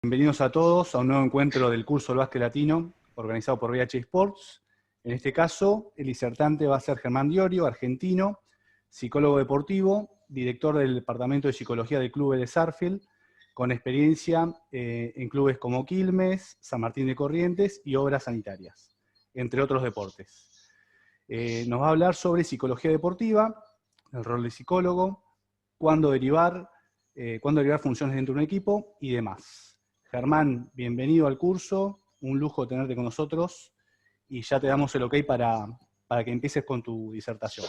Bienvenidos a todos a un nuevo encuentro del curso del básquet latino, organizado por VH Sports. En este caso, el disertante va a ser Germán Diorio, argentino, psicólogo deportivo, director del Departamento de Psicología del Club de Sarfield, con experiencia en clubes como Quilmes, San Martín de Corrientes y Obras Sanitarias, entre otros deportes. Nos va a hablar sobre psicología deportiva, el rol de psicólogo, cuándo derivar funciones dentro de un equipo y demás. Germán, bienvenido al curso, un lujo tenerte con nosotros y ya te damos el ok para que empieces con tu disertación.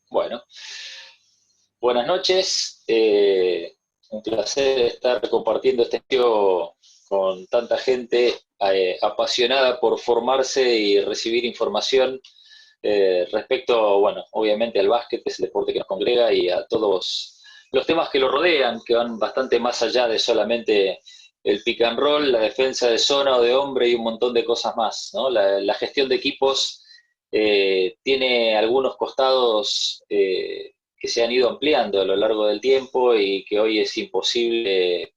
Bueno, buenas noches, un placer estar compartiendo este espacio con tanta gente apasionada por formarse y recibir información respecto, bueno, obviamente al básquet, que es el deporte que nos congrega, y a todos los temas que lo rodean, que van bastante más allá de solamente el pick and roll, la defensa de zona o de hombre y un montón de cosas más, ¿no? La gestión de equipos tiene algunos costados que se han ido ampliando a lo largo del tiempo y que hoy es imposible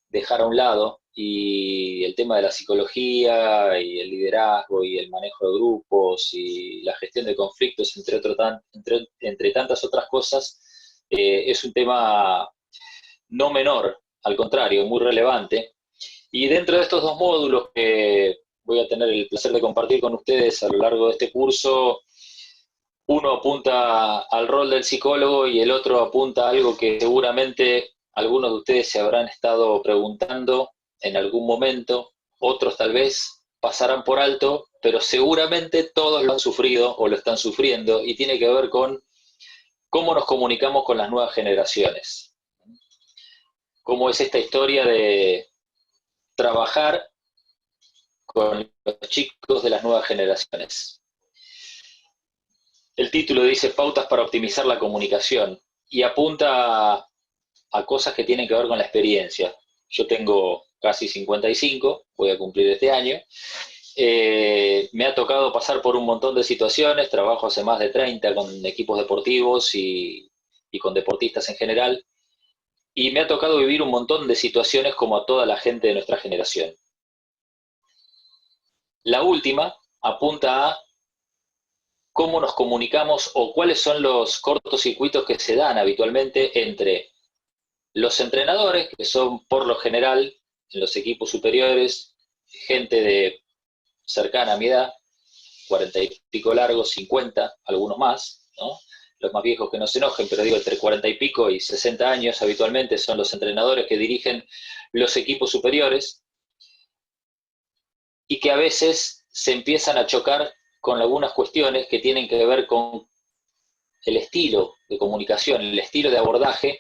dejar a un lado, y el tema de la psicología y el liderazgo y el manejo de grupos y la gestión de conflictos, entre tantas otras cosas, es un tema no menor, al contrario, muy relevante. Y dentro de estos dos módulos que voy a tener el placer de compartir con ustedes a lo largo de este curso, uno apunta al rol del psicólogo y el otro apunta a algo que seguramente algunos de ustedes se habrán estado preguntando en algún momento, otros tal vez pasarán por alto, pero seguramente todos lo han sufrido o lo están sufriendo, y tiene que ver con cómo nos comunicamos con las nuevas generaciones. Cómo es esta historia de trabajar con los chicos de las nuevas generaciones. El título dice Pautas para optimizar la comunicación y apunta a cosas que tienen que ver con la experiencia. Yo tengo casi 55, voy a cumplir este año. Me ha tocado pasar por un montón de situaciones, trabajo hace más de 30 con equipos deportivos y con deportistas en general, y me ha tocado vivir un montón de situaciones como a toda la gente de nuestra generación. La última apunta a cómo nos comunicamos o cuáles son los cortocircuitos que se dan habitualmente entre los entrenadores, que son por lo general en los equipos superiores gente de cercana a mi edad, 40 y pico largos, 50, algunos más, ¿no? Los más viejos que no se enojen, pero digo, entre 40 y pico y 60 años habitualmente son los entrenadores que dirigen los equipos superiores, y que a veces se empiezan a chocar con algunas cuestiones que tienen que ver con el estilo de comunicación, el estilo de abordaje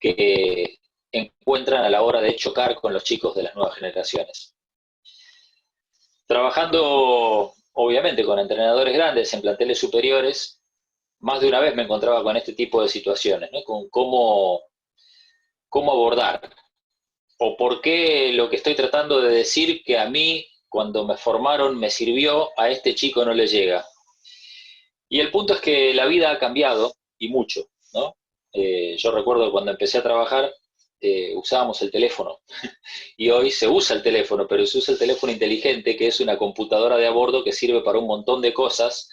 que encuentran a la hora de chocar con los chicos de las nuevas generaciones. Trabajando, obviamente, con entrenadores grandes en planteles superiores, más de una vez me encontraba con este tipo de situaciones, ¿no? Con cómo abordar, o por qué lo que estoy tratando de decir que a mí, cuando me formaron, me sirvió, a este chico no le llega. Y el punto es que la vida ha cambiado, y mucho, ¿no? Yo recuerdo cuando empecé a trabajar, usábamos el teléfono, y hoy se usa el teléfono, pero se usa el teléfono inteligente, que es una computadora de a bordo que sirve para un montón de cosas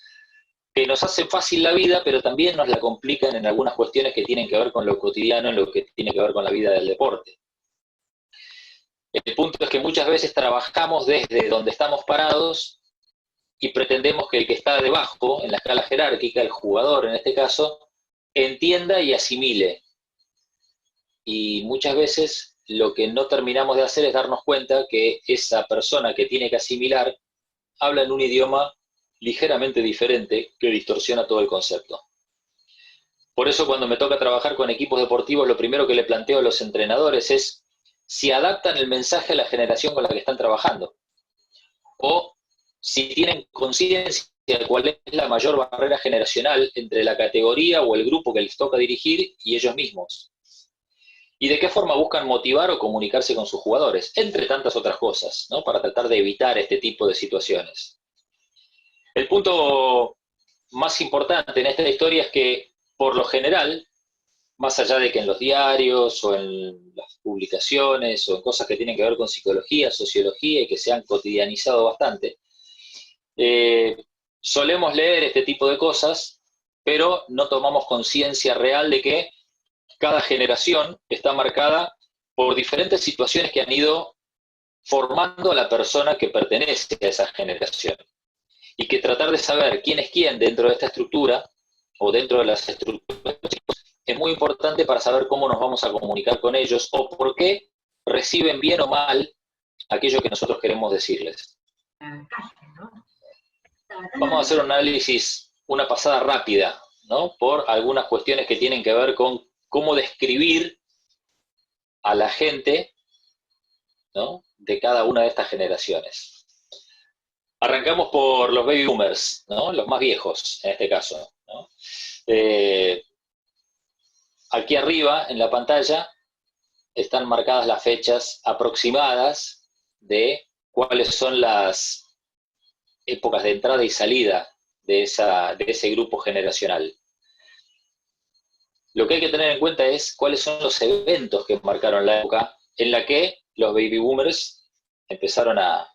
que nos hacen fácil la vida, pero también nos la complican en algunas cuestiones que tienen que ver con lo cotidiano, en lo que tiene que ver con la vida del deporte. El punto es que muchas veces trabajamos desde donde estamos parados y pretendemos que el que está debajo, en la escala jerárquica, el jugador en este caso, entienda y asimile. Y muchas veces lo que no terminamos de hacer es darnos cuenta que esa persona que tiene que asimilar habla en un idioma ligeramente diferente que distorsiona todo el concepto. Por eso, cuando me toca trabajar con equipos deportivos, lo primero que le planteo a los entrenadores es si adaptan el mensaje a la generación con la que están trabajando, o si tienen conciencia de cuál es la mayor barrera generacional entre la categoría o el grupo que les toca dirigir y ellos mismos, y de qué forma buscan motivar o comunicarse con sus jugadores, entre tantas otras cosas, ¿no? Para tratar de evitar este tipo de situaciones. El punto más importante en esta historia es que, por lo general, más allá de que en los diarios o en las publicaciones o en cosas que tienen que ver con psicología, sociología y que se han cotidianizado bastante, solemos leer este tipo de cosas, pero no tomamos conciencia real de que cada generación está marcada por diferentes situaciones que han ido formando a la persona que pertenece a esa generación. Y que tratar de saber quién es quién dentro de esta estructura o dentro de las estructuras es muy importante para saber cómo nos vamos a comunicar con ellos o por qué reciben bien o mal aquello que nosotros queremos decirles. Vamos a hacer un análisis, una pasada rápida, ¿no? Por algunas cuestiones que tienen que ver con cómo describir a la gente, ¿no?, de cada una de estas generaciones. Arrancamos por los baby boomers, ¿no?, los más viejos en este caso, ¿no? Aquí arriba en la pantalla están marcadas las fechas aproximadas de cuáles son las épocas de entrada y salida de ese grupo generacional. Lo que hay que tener en cuenta es cuáles son los eventos que marcaron la época en la que los baby boomers empezaron a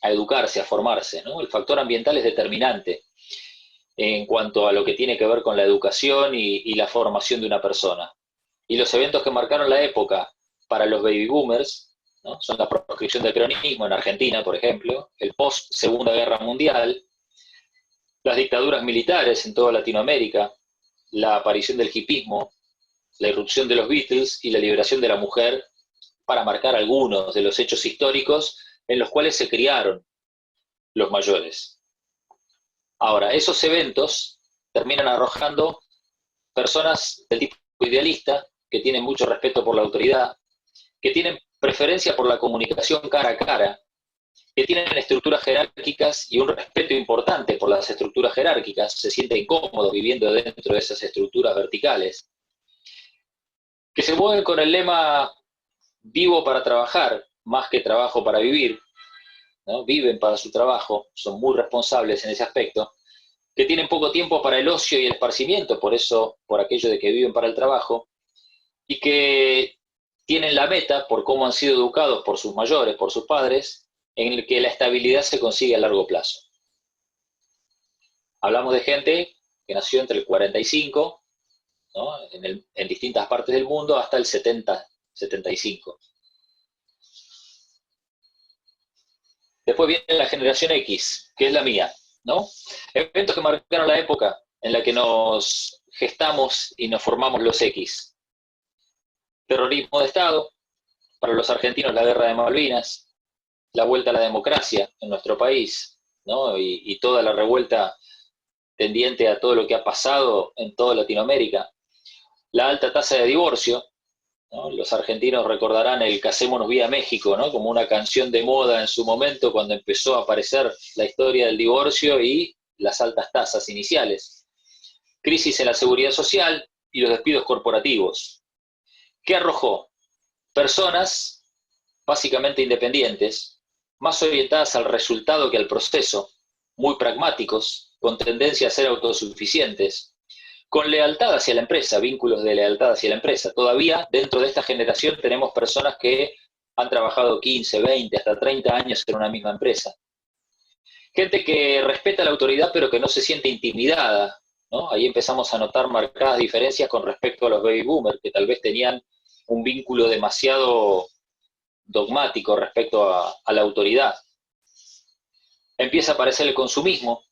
educarse, a formarse, ¿no? El factor ambiental es determinante en cuanto a lo que tiene que ver con la educación y la formación de una persona. Y los eventos que marcaron la época para los baby boomers, ¿no?, son la proscripción del peronismo en Argentina, por ejemplo, el post-Segunda Guerra Mundial, las dictaduras militares en toda Latinoamérica, la aparición del hipismo, la irrupción de los Beatles y la liberación de la mujer, para marcar algunos de los hechos históricos en los cuales se criaron los mayores. Ahora, esos eventos terminan arrojando personas del tipo idealista, que tienen mucho respeto por la autoridad, que tienen preferencia por la comunicación cara a cara, que tienen estructuras jerárquicas y un respeto importante por las estructuras jerárquicas, se sienten cómodos viviendo dentro de esas estructuras verticales, que se mueven con el lema vivo para trabajar, más que trabajo para vivir, ¿no? Viven para su trabajo, son muy responsables en ese aspecto, que tienen poco tiempo para el ocio y el esparcimiento, por eso, por aquello de que viven para el trabajo, y que tienen la meta, por cómo han sido educados por sus mayores, por sus padres, en el que la estabilidad se consigue a largo plazo. Hablamos de gente que nació entre el 45, ¿no?, en distintas partes del mundo, hasta el 70, 75. Después viene la generación X, que es la mía, ¿no? Eventos que marcaron la época en la que nos gestamos y nos formamos los X. Terrorismo de Estado, para los argentinos la guerra de Malvinas, la vuelta a la democracia en nuestro país, ¿no?, y toda la revuelta tendiente a todo lo que ha pasado en toda Latinoamérica, la alta tasa de divorcio, ¿no? Los argentinos recordarán el Casémonos Vía México, ¿no?, como una canción de moda en su momento cuando empezó a aparecer la historia del divorcio y las altas tasas iniciales. Crisis en la seguridad social y los despidos corporativos. ¿Qué arrojó? Personas básicamente independientes, más orientadas al resultado que al proceso, muy pragmáticos, con tendencia a ser autosuficientes, con lealtad hacia la empresa, vínculos de lealtad hacia la empresa. Todavía dentro de esta generación tenemos personas que han trabajado 15, 20, hasta 30 años en una misma empresa. Gente que respeta la autoridad pero que no se siente intimidada, ¿no? Ahí empezamos a notar marcadas diferencias con respecto a los baby boomers, que tal vez tenían un vínculo demasiado dogmático respecto a la autoridad. Empieza a aparecer el consumismo.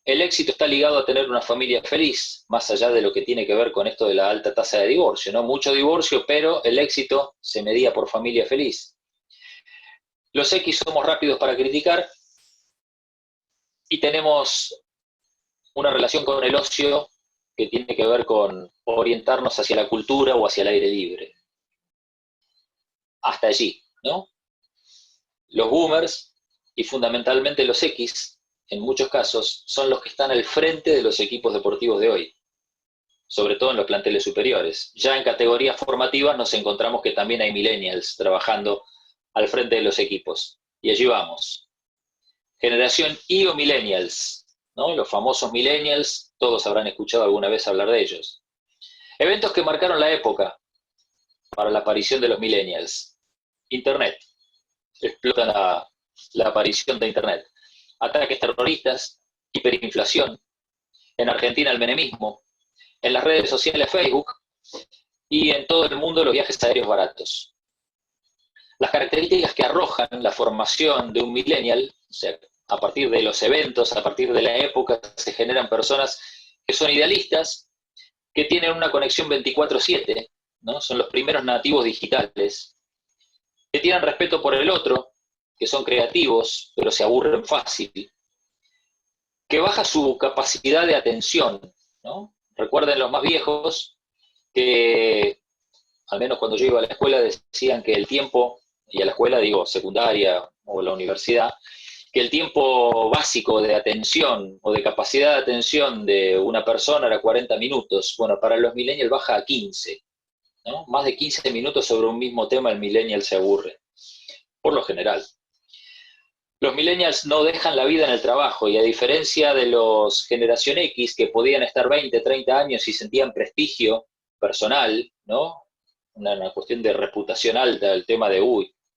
El éxito está ligado a tener una familia feliz, más allá de lo que tiene que ver con esto de la alta tasa de divorcio, ¿no? Mucho divorcio, pero el éxito se medía por familia feliz. Los X somos rápidos para criticar y tenemos una relación con el ocio que tiene que ver con orientarnos hacia la cultura o hacia el aire libre. Hasta allí, ¿no? Los boomers y fundamentalmente los X, en muchos casos, son los que están al frente de los equipos deportivos de hoy, sobre todo en los planteles superiores. Ya en categorías formativas nos encontramos que también hay millennials trabajando al frente de los equipos. Y allí vamos. Generación Y o millennials, ¿no? Los famosos millennials, todos habrán escuchado alguna vez hablar de ellos. Eventos que marcaron la época para la aparición de los millennials. Internet. Explota la aparición de Internet. Ataques terroristas, hiperinflación. En Argentina el menemismo. En las redes sociales Facebook. Y en todo el mundo los viajes aéreos baratos. Las características que arrojan la formación de un millennial, o sea, a partir de los eventos, a partir de la época, se generan personas que son idealistas, que tienen una conexión 24/7, ¿no? Son los primeros nativos digitales, que tienen respeto por el otro, que son creativos, pero se aburren fácil, que baja su capacidad de atención, ¿no? Recuerden los más viejos que, al menos cuando yo iba a la escuela, decían que el tiempo, y a la escuela digo secundaria o la universidad, que el tiempo básico de atención o de capacidad de atención de una persona era 40 minutos. Bueno, para los millennials baja a 15, ¿no? Más de 15 minutos sobre un mismo tema el millennial se aburre, por lo general. Los millennials no dejan la vida en el trabajo y a diferencia de los generación X que podían estar 20, 30 años y sentían prestigio personal, ¿no? Una cuestión de reputación alta, el tema de,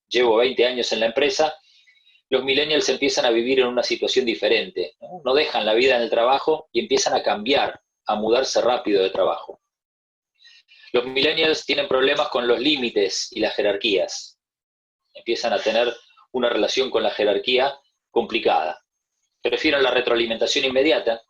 llevo 20 años en la empresa, los millennials empiezan a vivir en una situación diferente, ¿no? No dejan la vida en el trabajo y empiezan a cambiar, a mudarse rápido de trabajo. Los millennials tienen problemas con los límites y las jerarquías. Empiezan a tener una relación con la jerarquía complicada. Prefieren la retroalimentación inmediata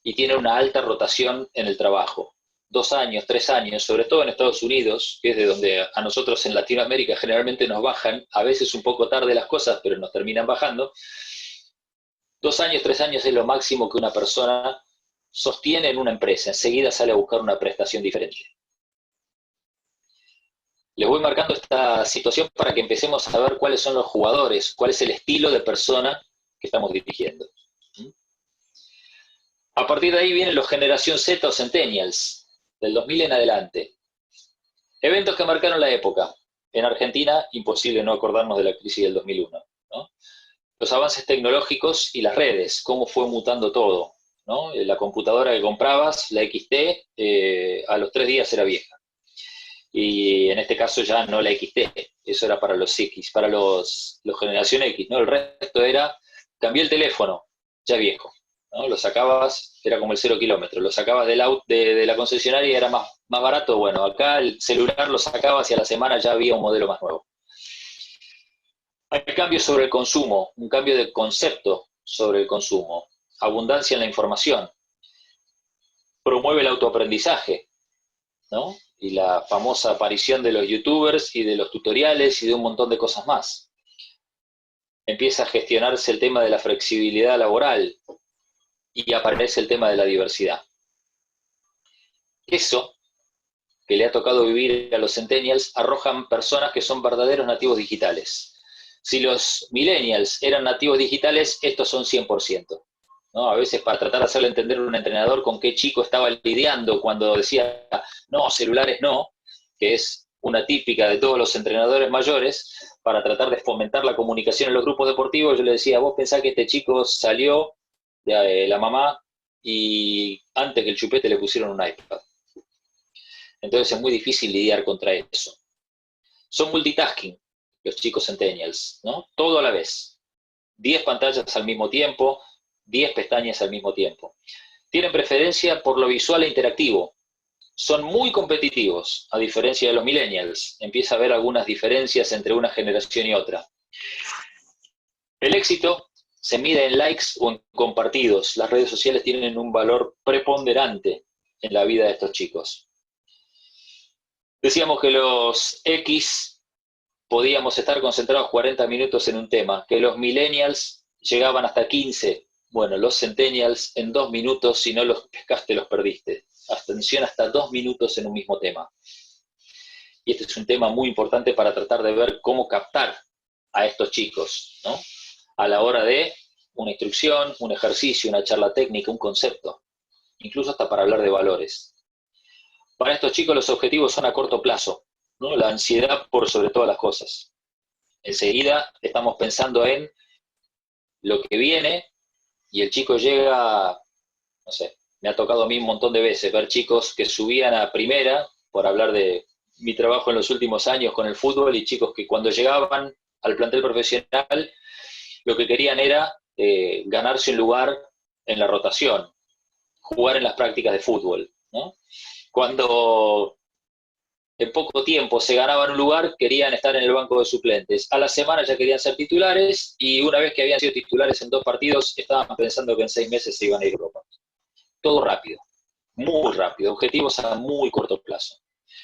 y tienen una alta rotación en el trabajo. 2 años, 3 años, sobre todo en Estados Unidos, que es de donde a nosotros en Latinoamérica generalmente nos bajan, a veces un poco tarde las cosas, pero nos terminan bajando. 2 años, 3 años es lo máximo que una persona sostiene en una empresa, enseguida sale a buscar una prestación diferente. Les voy marcando esta situación para que empecemos a ver cuáles son los jugadores, cuál es el estilo de persona que estamos dirigiendo. A partir de ahí vienen los generación Z o Centennials, del 2000 en adelante. Eventos que marcaron la época. En Argentina, imposible no acordarnos de la crisis del 2001, ¿no? Los avances tecnológicos y las redes, cómo fue mutando todo, ¿no? La computadora que comprabas, la XT, a los 3 días era vieja. Y en este caso ya no la XT, eso era para los X, para los generación X, ¿no? El resto era, cambié el teléfono, ya viejo, ¿no? Lo sacabas, era como el 0 kilómetros, lo sacabas de la concesionaria y era más barato. Bueno, acá el celular lo sacabas y a la semana ya había un modelo más nuevo. Hay cambios sobre el consumo, un cambio de concepto sobre el consumo, abundancia en la información, promueve el autoaprendizaje, ¿no? Y la famosa aparición de los youtubers y de los tutoriales y de un montón de cosas más. Empieza a gestionarse el tema de la flexibilidad laboral y aparece el tema de la diversidad. Eso que le ha tocado vivir a los centennials arrojan personas que son verdaderos nativos digitales. Si los millennials eran nativos digitales, estos son 100%. ¿No? A veces para tratar de hacerle entender a un entrenador con qué chico estaba lidiando cuando decía, no, celulares no, que es una típica de todos los entrenadores mayores, para tratar de fomentar la comunicación en los grupos deportivos, yo le decía, vos pensás que este chico salió de la mamá y antes que el chupete le pusieron un iPad. Entonces es muy difícil lidiar contra eso. Son multitasking los chicos centennials, ¿no? Todo a la vez. 10 pantallas al mismo tiempo, 10 pestañas al mismo tiempo. Tienen preferencia por lo visual e interactivo. Son muy competitivos, a diferencia de los millennials. Empieza a haber algunas diferencias entre una generación y otra. El éxito se mide en likes o en compartidos. Las redes sociales tienen un valor preponderante en la vida de estos chicos. Decíamos que los X podíamos estar concentrados 40 minutos en un tema, que los millennials llegaban hasta 15. Bueno, los centennials en 2 minutos, si no los pescaste, los perdiste. Atención, hasta 2 minutos en un mismo tema. Y este es un tema muy importante para tratar de ver cómo captar a estos chicos, ¿no? A la hora de una instrucción, un ejercicio, una charla técnica, un concepto, incluso hasta para hablar de valores. Para estos chicos los objetivos son a corto plazo, ¿no? La ansiedad por sobre todas las cosas. Enseguida estamos pensando en lo que viene y el chico llega, no sé, me ha tocado a mí un montón de veces ver chicos que subían a primera, por hablar de mi trabajo en los últimos años con el fútbol, y chicos que cuando llegaban al plantel profesional lo que querían era ganarse un lugar en la rotación, jugar en las prácticas de fútbol, ¿no? Cuando en poco tiempo se ganaban un lugar, querían estar en el banco de suplentes. A la semana ya querían ser titulares, y una vez que habían sido titulares en 2 partidos, estaban pensando que en 6 meses se iban a ir a Europa. Todo rápido, muy rápido, objetivos a muy corto plazo.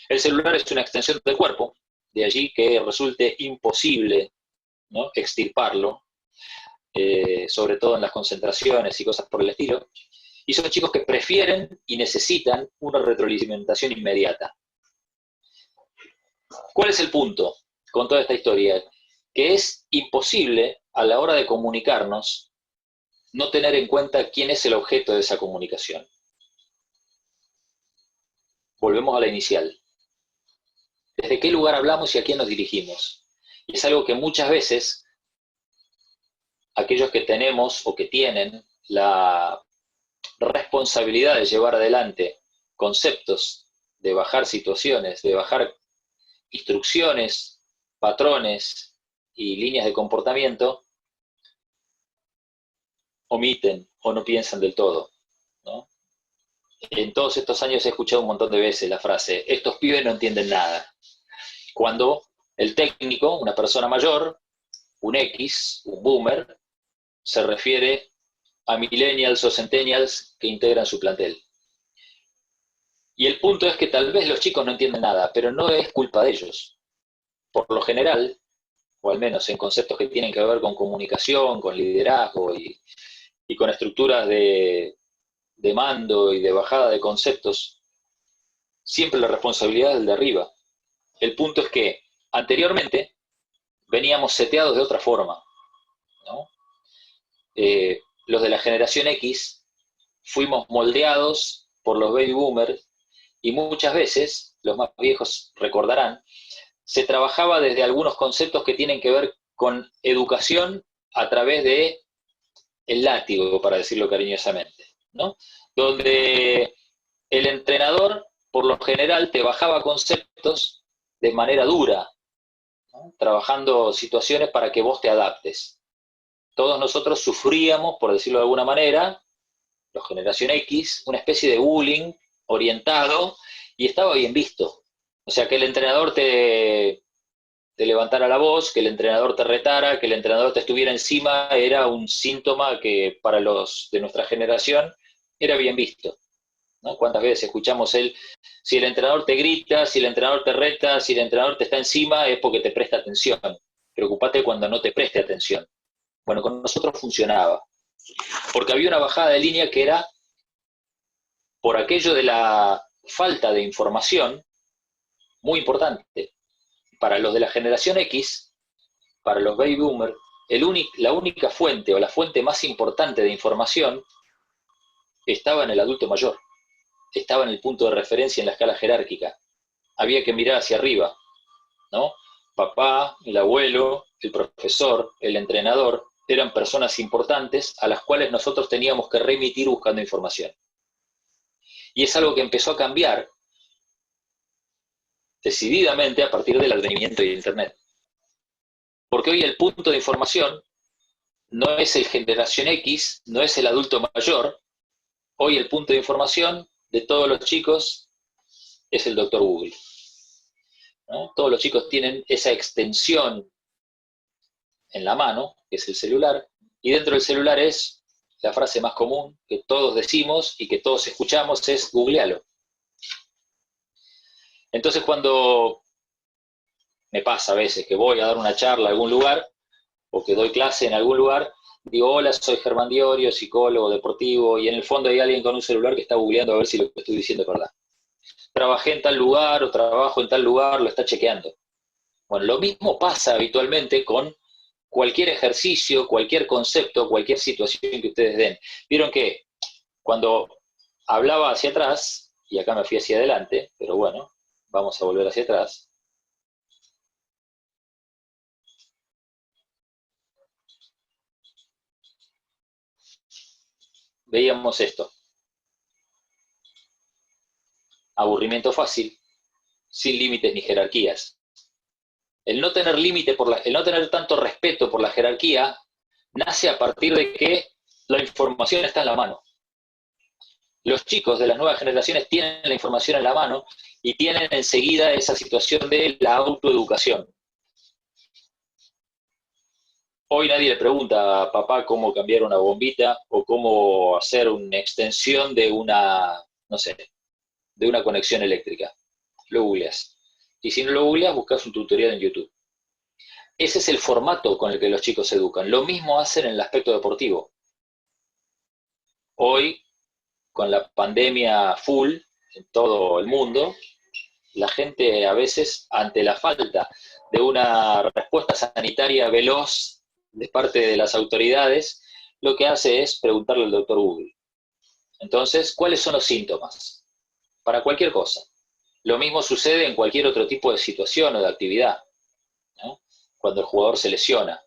El celular es una extensión del cuerpo, de allí que resulte imposible, ¿no?, extirparlo, sobre todo en las concentraciones y cosas por el estilo. Y son chicos que prefieren y necesitan una retroalimentación inmediata. ¿Cuál es el punto con toda esta historia? Que es imposible a la hora de comunicarnos no tener en cuenta quién es el objeto de esa comunicación. Volvemos a la inicial. ¿Desde qué lugar hablamos y a quién nos dirigimos? Y es algo que muchas veces aquellos que tenemos o que tienen la responsabilidad de llevar adelante conceptos, de bajar situaciones, de bajar instrucciones, patrones y líneas de comportamiento, omiten o no piensan del todo, ¿no? En todos estos años he escuchado un montón de veces la frase: estos pibes no entienden nada. Cuando el técnico, una persona mayor, un X, un boomer, se refiere a millennials o centennials que integran su plantel. Y el punto es que tal vez los chicos no entienden nada, pero no es culpa de ellos. Por lo general, o al menos en conceptos que tienen que ver con comunicación, con liderazgo y con estructuras de mando y de bajada de conceptos, siempre la responsabilidad es del de arriba. El punto es que anteriormente veníamos seteados de otra forma, ¿no? Los de la generación X fuimos moldeados por los baby boomers, y muchas veces, los más viejos recordarán, se trabajaba desde algunos conceptos que tienen que ver con educación a través de el látigo, para decirlo cariñosamente, ¿no? Donde el entrenador, por lo general, te bajaba conceptos de manera dura, ¿no?, trabajando situaciones para que vos te adaptes. Todos nosotros sufríamos, por decirlo de alguna manera, la generación X, una especie de bullying orientado, y estaba bien visto. O sea, que el entrenador te levantara la voz, que el entrenador te retara, que el entrenador te estuviera encima, era un síntoma que para los de nuestra generación era bien visto, ¿no? ¿Cuántas veces escuchamos si el entrenador te grita, si el entrenador te reta, si el entrenador te está encima, es porque te presta atención? Preocupate cuando no te preste atención. Bueno, con nosotros funcionaba, porque había una bajada de línea que era por aquello de la falta de información, muy importante. Para los de la generación X, para los baby boomers, la única fuente o la fuente más importante de información estaba en el adulto mayor, estaba en el punto de referencia en la escala jerárquica. Había que mirar hacia arriba, ¿no? Papá, el abuelo, el profesor, el entrenador, eran personas importantes a las cuales nosotros teníamos que remitir buscando información. Y es algo que empezó a cambiar decididamente a partir del advenimiento de Internet. Porque hoy el punto de información no es el generación X, no es el adulto mayor. Hoy el punto de información de todos los chicos es el doctor Google, ¿no? Todos los chicos tienen esa extensión en la mano, que es el celular, y dentro del celular es la frase más común que todos decimos y que todos escuchamos, es googlealo. Entonces, cuando me pasa a veces que voy a dar una charla a algún lugar o que doy clase en algún lugar, digo: hola, soy Germán Diorio, psicólogo deportivo, y en el fondo hay alguien con un celular que está googleando a ver si lo que estoy diciendo es verdad. Trabajé en tal lugar o trabajo en tal lugar, lo está chequeando. Bueno, lo mismo pasa habitualmente con cualquier ejercicio, cualquier concepto, cualquier situación que ustedes den. Vieron que cuando hablaba hacia atrás, y acá me fui hacia adelante, pero bueno, vamos a volver hacia atrás. Veíamos esto. aburrimiento fácil, sin límites ni jerarquías. El no tener el no tener tanto respeto por la jerarquía nace a partir de que la información está en la mano. Los chicos de las nuevas generaciones tienen la información en la mano y tienen enseguida esa situación de la autoeducación. Hoy nadie le pregunta a papá cómo cambiar una bombita o cómo hacer una extensión de una, no sé, de una conexión eléctrica. Lo googleas. Y si no lo googleas, buscas un tutorial en YouTube. Ese es el formato con el que los chicos se educan. Lo mismo hacen en el aspecto deportivo. Hoy, con la pandemia full en todo el mundo, la gente a veces, ante la falta de una respuesta sanitaria veloz de parte de las autoridades, lo que hace es preguntarle al doctor Google. Entonces, ¿cuáles son los síntomas? Para cualquier cosa. Lo mismo sucede en cualquier otro tipo de situación o de actividad, ¿no? Cuando el jugador se lesiona,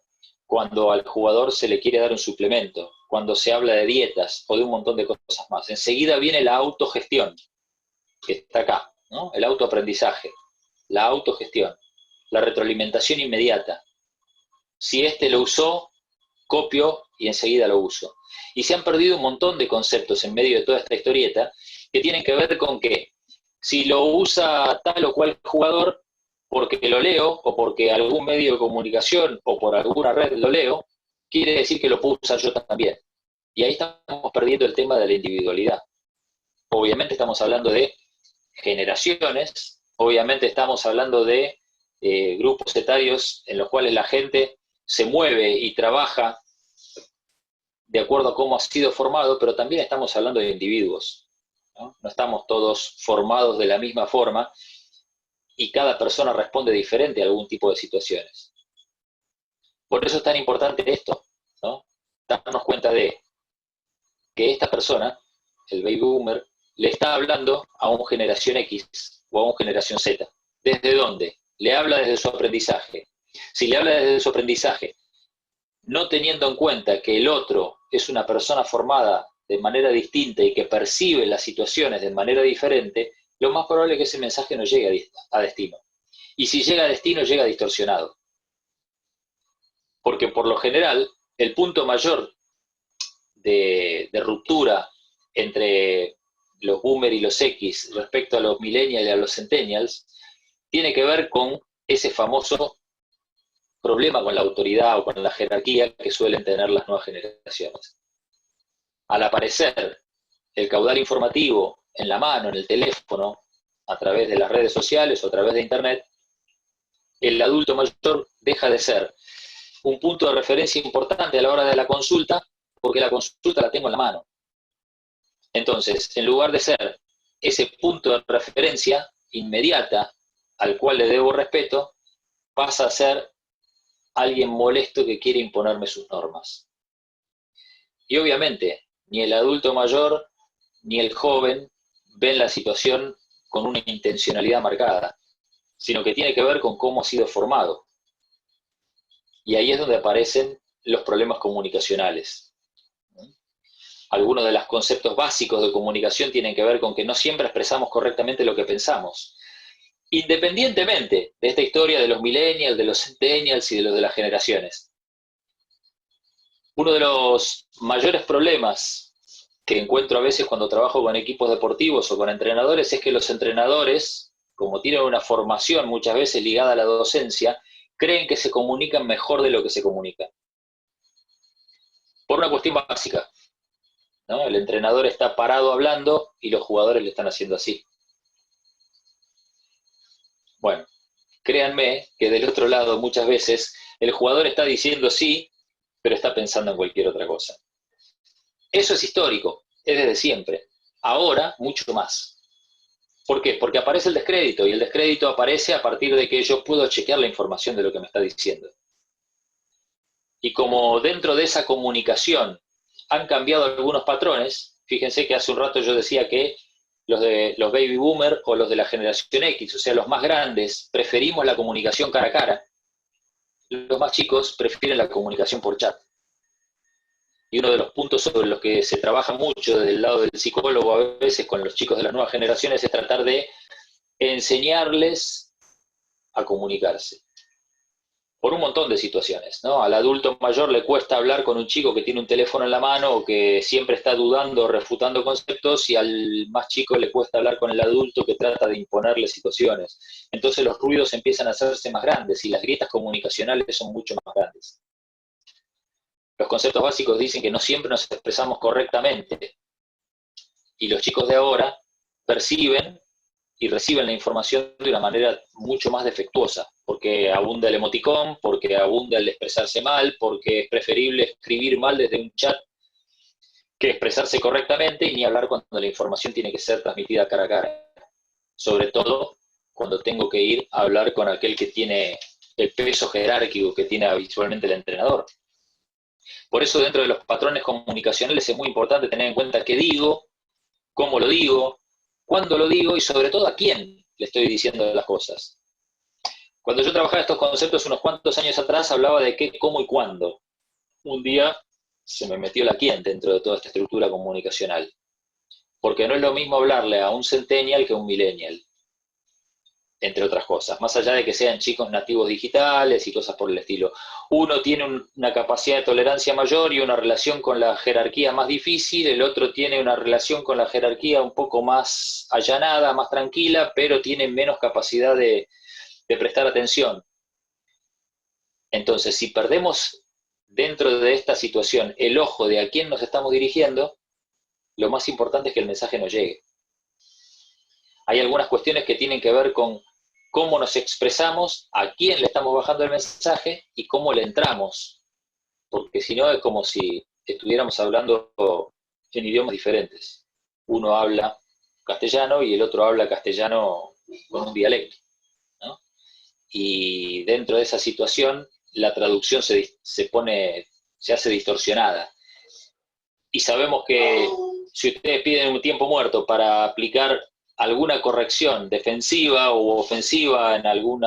cuando al jugador se le quiere dar un suplemento, cuando se habla de dietas o de un montón de cosas más. Enseguida viene la autogestión, que está acá, ¿no? El autoaprendizaje, la autogestión, la retroalimentación inmediata. Si este lo usó, copio y enseguida lo uso. Y se han perdido un montón de conceptos en medio de toda esta historieta que tienen que ver con que si lo usa tal o cual jugador, porque lo leo o porque algún medio de comunicación o por alguna red lo leo, quiere decir que lo puedo usar yo también. Y ahí estamos perdiendo el tema de la individualidad. Obviamente estamos hablando de generaciones, obviamente estamos hablando de grupos etarios en los cuales la gente se mueve y trabaja de acuerdo a cómo ha sido formado, pero también estamos hablando de individuos, ¿no? No estamos todos formados de la misma forma y cada persona responde diferente a algún tipo de situaciones. Por eso es tan importante esto, ¿no? Darnos cuenta de que esta persona, el baby boomer, le está hablando a un generación X o a un generación Z. ¿Desde dónde? Le habla desde su aprendizaje. Si le habla desde su aprendizaje, no teniendo en cuenta que el otro es una persona formada de manera distinta y que percibe las situaciones de manera diferente, lo más probable es que ese mensaje no llegue a destino. Y si llega a destino, llega distorsionado. Porque por lo general, el punto mayor de ruptura entre los boomers y los X respecto a los millennials y a los centennials tiene que ver con ese famoso problema con la autoridad o con la jerarquía que suelen tener las nuevas generaciones. Al aparecer el caudal informativo en la mano, en el teléfono, a través de las redes sociales o a través de Internet, el adulto mayor deja de ser un punto de referencia importante a la hora de la consulta, porque la consulta la tengo en la mano. Entonces, en lugar de ser ese punto de referencia inmediata al cual le debo respeto, pasa a ser alguien molesto que quiere imponerme sus normas. Y obviamente, ni el adulto mayor ni el joven ven la situación con una intencionalidad marcada, sino que tiene que ver con cómo ha sido formado. Y ahí es donde aparecen los problemas comunicacionales. Algunos de los conceptos básicos de comunicación tienen que ver con que no siempre expresamos correctamente lo que pensamos. Independientemente de esta historia de los millennials, de los centennials y de los de las generaciones. Uno de los mayores problemas que encuentro a veces cuando trabajo con equipos deportivos o con entrenadores es que los entrenadores, como tienen una formación muchas veces ligada a la docencia, creen que se comunican mejor de lo que se comunican. Por una cuestión básica, ¿no? El entrenador está parado hablando y los jugadores le están haciendo así. Bueno, créanme que del otro lado muchas veces el jugador está diciendo sí, pero está pensando en cualquier otra cosa. Eso es histórico, es desde siempre. Ahora, mucho más. ¿Por qué? Porque aparece el descrédito, y el descrédito aparece a partir de que yo puedo chequear la información de lo que me está diciendo. Y como dentro de esa comunicación han cambiado algunos patrones, fíjense que hace un rato yo decía que los de los baby boomers o los de la generación X, o sea, los más grandes, preferimos la comunicación cara a cara. Los más chicos prefieren la comunicación por chat. y uno de los puntos sobre los que se trabaja mucho desde el lado del psicólogo a veces con los chicos de las nuevas generaciones es tratar de enseñarles a comunicarse. Por un montón de situaciones, ¿no? Al adulto mayor le cuesta hablar con un chico que tiene un teléfono en la mano o que siempre está dudando o refutando conceptos, y al más chico le cuesta hablar con el adulto que trata de imponerle situaciones. Entonces los ruidos empiezan a hacerse más grandes y las grietas comunicacionales son mucho más grandes. Los conceptos básicos dicen que no siempre nos expresamos correctamente, y los chicos de ahora perciben y reciben la información de una manera mucho más defectuosa, porque abunda el emoticón, porque abunda el expresarse mal, porque es preferible escribir mal desde un chat que expresarse correctamente, y ni hablar cuando la información tiene que ser transmitida cara a cara. Sobre todo cuando tengo que ir a hablar con aquel que tiene el peso jerárquico que tiene habitualmente el entrenador. Por eso dentro de los patrones comunicacionales es muy importante tener en cuenta qué digo, cómo lo digo, cuándo lo digo y sobre todo a quién le estoy diciendo las cosas. Cuando yo trabajaba estos conceptos unos cuantos años atrás, hablaba de qué, cómo y cuándo. Un día se me metió la quién dentro de toda esta estructura comunicacional. Porque no es lo mismo hablarle a un centennial que a un millennial, entre otras cosas. Más allá de que sean chicos nativos digitales y cosas por el estilo. Uno tiene una capacidad de tolerancia mayor y una relación con la jerarquía más difícil, el otro tiene una relación con la jerarquía un poco más allanada, más tranquila, pero tiene menos capacidad de prestar atención. Entonces, si perdemos dentro de esta situación el ojo de a quién nos estamos dirigiendo, lo más importante es que el mensaje nos llegue. Hay algunas cuestiones que tienen que ver con cómo nos expresamos, a quién le estamos bajando el mensaje y cómo le entramos. Porque si no es como si estuviéramos hablando en idiomas diferentes. Uno habla castellano y el otro habla castellano con un dialecto, ¿no? Y dentro de esa situación la traducción se hace distorsionada. Y sabemos que si ustedes piden un tiempo muerto para aplicar alguna corrección defensiva o ofensiva en algún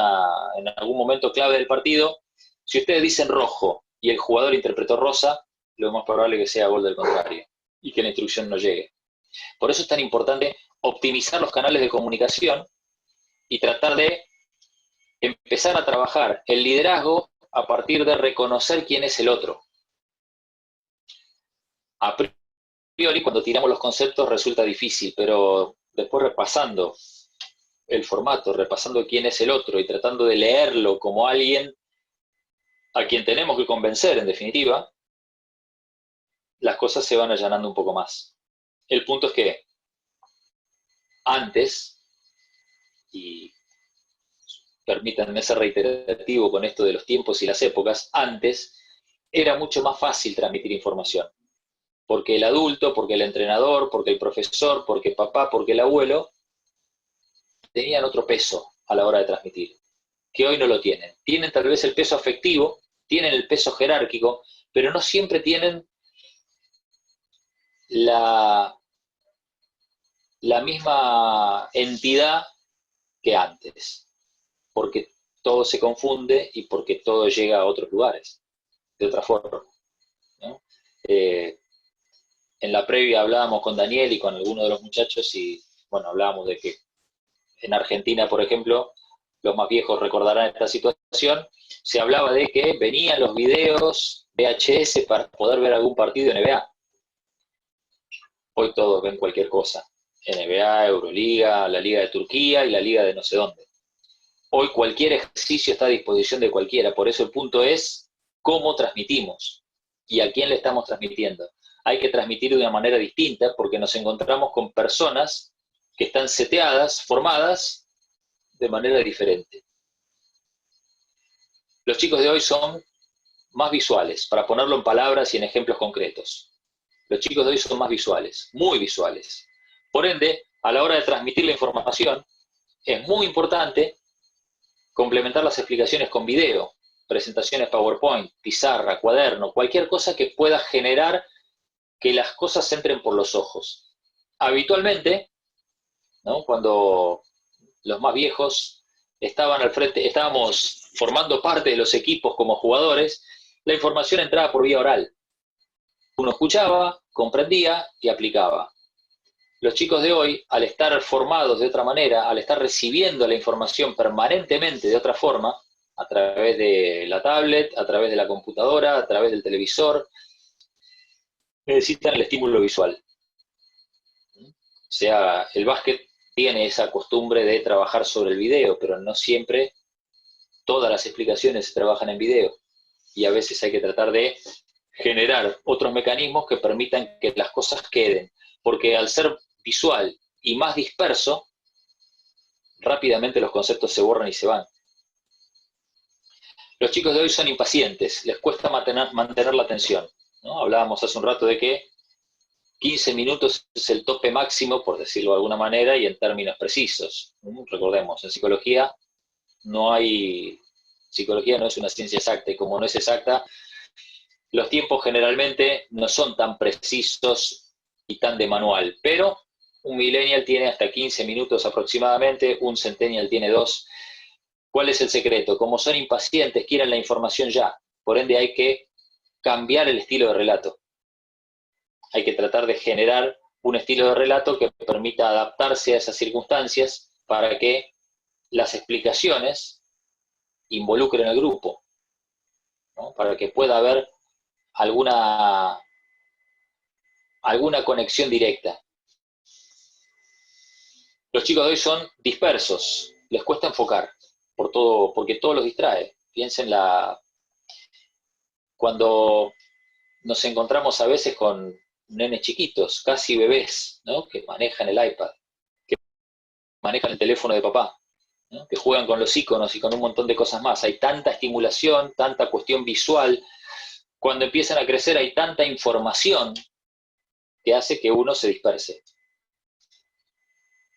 momento clave del partido, si ustedes dicen rojo y el jugador interpretó rosa, lo más probable es que sea gol del contrario y que la instrucción no llegue. Por eso es tan importante optimizar los canales de comunicación y tratar de empezar a trabajar el liderazgo a partir de reconocer quién es el otro. A priori, cuando tiramos los conceptos resulta difícil, pero después repasando el formato, repasando quién es el otro y tratando de leerlo como alguien a quien tenemos que convencer, en definitiva, las cosas se van allanando un poco más. El punto es que antes, y permítanme ser reiterativo con esto de los tiempos y las épocas, antes era mucho más fácil transmitir información. Porque el adulto, porque el entrenador, porque el profesor, porque papá, porque el abuelo, tenían otro peso a la hora de transmitir, que hoy no lo tienen. Tienen tal vez el peso afectivo, tienen el peso jerárquico, pero no siempre tienen la misma entidad que antes, porque todo se confunde y porque todo llega a otros lugares, de otra forma, ¿no? En la previa hablábamos con Daniel y con algunos de los muchachos y, bueno, hablábamos de que en Argentina, por ejemplo, los más viejos recordarán esta situación, se hablaba de que venían los videos VHS para poder ver algún partido de NBA. Hoy todos ven cualquier cosa. NBA, Euroliga, la Liga de Turquía y la Liga de no sé dónde. Hoy cualquier ejercicio está a disposición de cualquiera, por eso el punto es cómo transmitimos y a quién le estamos transmitiendo. Hay que transmitir de una manera distinta porque nos encontramos con personas que están seteadas, formadas de manera diferente. Los chicos de hoy son más visuales, para ponerlo en palabras y en ejemplos concretos. Los chicos de hoy son más visuales, muy visuales. Por ende, a la hora de transmitir la información, es muy importante complementar las explicaciones con video, presentaciones PowerPoint, pizarra, cuaderno, cualquier cosa que pueda generar que las cosas entren por los ojos. Habitualmente, ¿no?, cuando los más viejos estaban al frente, estábamos formando parte de los equipos como jugadores, la información entraba por vía oral. Uno escuchaba, comprendía y aplicaba. Los chicos de hoy, al estar formados de otra manera, al estar recibiendo la información permanentemente de otra forma, a través de la tablet, a través de la computadora, a través del televisor, necesitan el estímulo visual. O sea, el básquet tiene esa costumbre de trabajar sobre el video, pero no siempre todas las explicaciones se trabajan en video. Y a veces hay que tratar de generar otros mecanismos que permitan que las cosas queden. Porque al ser visual y más disperso, rápidamente los conceptos se borran y se van. Los chicos de hoy son impacientes, les cuesta mantener la atención, ¿no? Hablábamos hace un rato de que 15 minutos es el tope máximo, por decirlo de alguna manera, y en términos precisos. Recordemos, en psicología no es una ciencia exacta, y como no es exacta, los tiempos generalmente no son tan precisos y tan de manual, pero un millennial tiene hasta 15 minutos aproximadamente, un centennial tiene 2. ¿Cuál es el secreto? Como son impacientes, quieren la información ya, por ende hay que cambiar el estilo de relato. Hay que tratar de generar un estilo de relato que permita adaptarse a esas circunstancias para que las explicaciones involucren al grupo, ¿no? Para que pueda haber alguna conexión directa. Los chicos de hoy son dispersos, les cuesta enfocar, porque todo los distrae. Piensen cuando nos encontramos a veces con nenes chiquitos, casi bebés, ¿no? Que manejan el iPad, que manejan el teléfono de papá, ¿no? Que juegan con los iconos y con un montón de cosas más. Hay tanta estimulación, tanta cuestión visual. Cuando empiezan a crecer hay tanta información que hace que uno se disperse.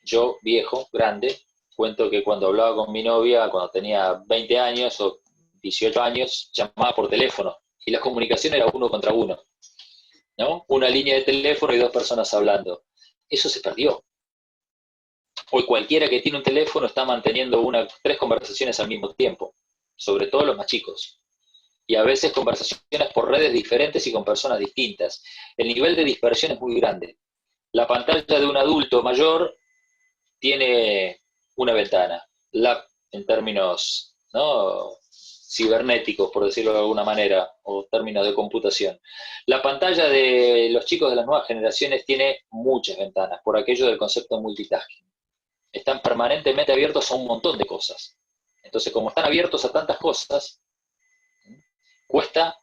Yo, viejo, grande, cuento que cuando hablaba con mi novia, cuando tenía 20 años o 18 años, llamaba por teléfono y la comunicación era uno contra uno, ¿no? Una línea de teléfono y 2 personas hablando. Eso se perdió. Hoy cualquiera que tiene un teléfono está manteniendo 3 conversaciones al mismo tiempo, sobre todo los más chicos. Y a veces conversaciones por redes diferentes y con personas distintas. El nivel de dispersión es muy grande. La pantalla de un adulto mayor tiene una ventana, en términos, ¿no?, cibernéticos, por decirlo de alguna manera, o términos de computación. La pantalla de los chicos de las nuevas generaciones tiene muchas ventanas, por aquello del concepto multitasking. Están permanentemente abiertos a un montón de cosas. Entonces, como están abiertos a tantas cosas, cuesta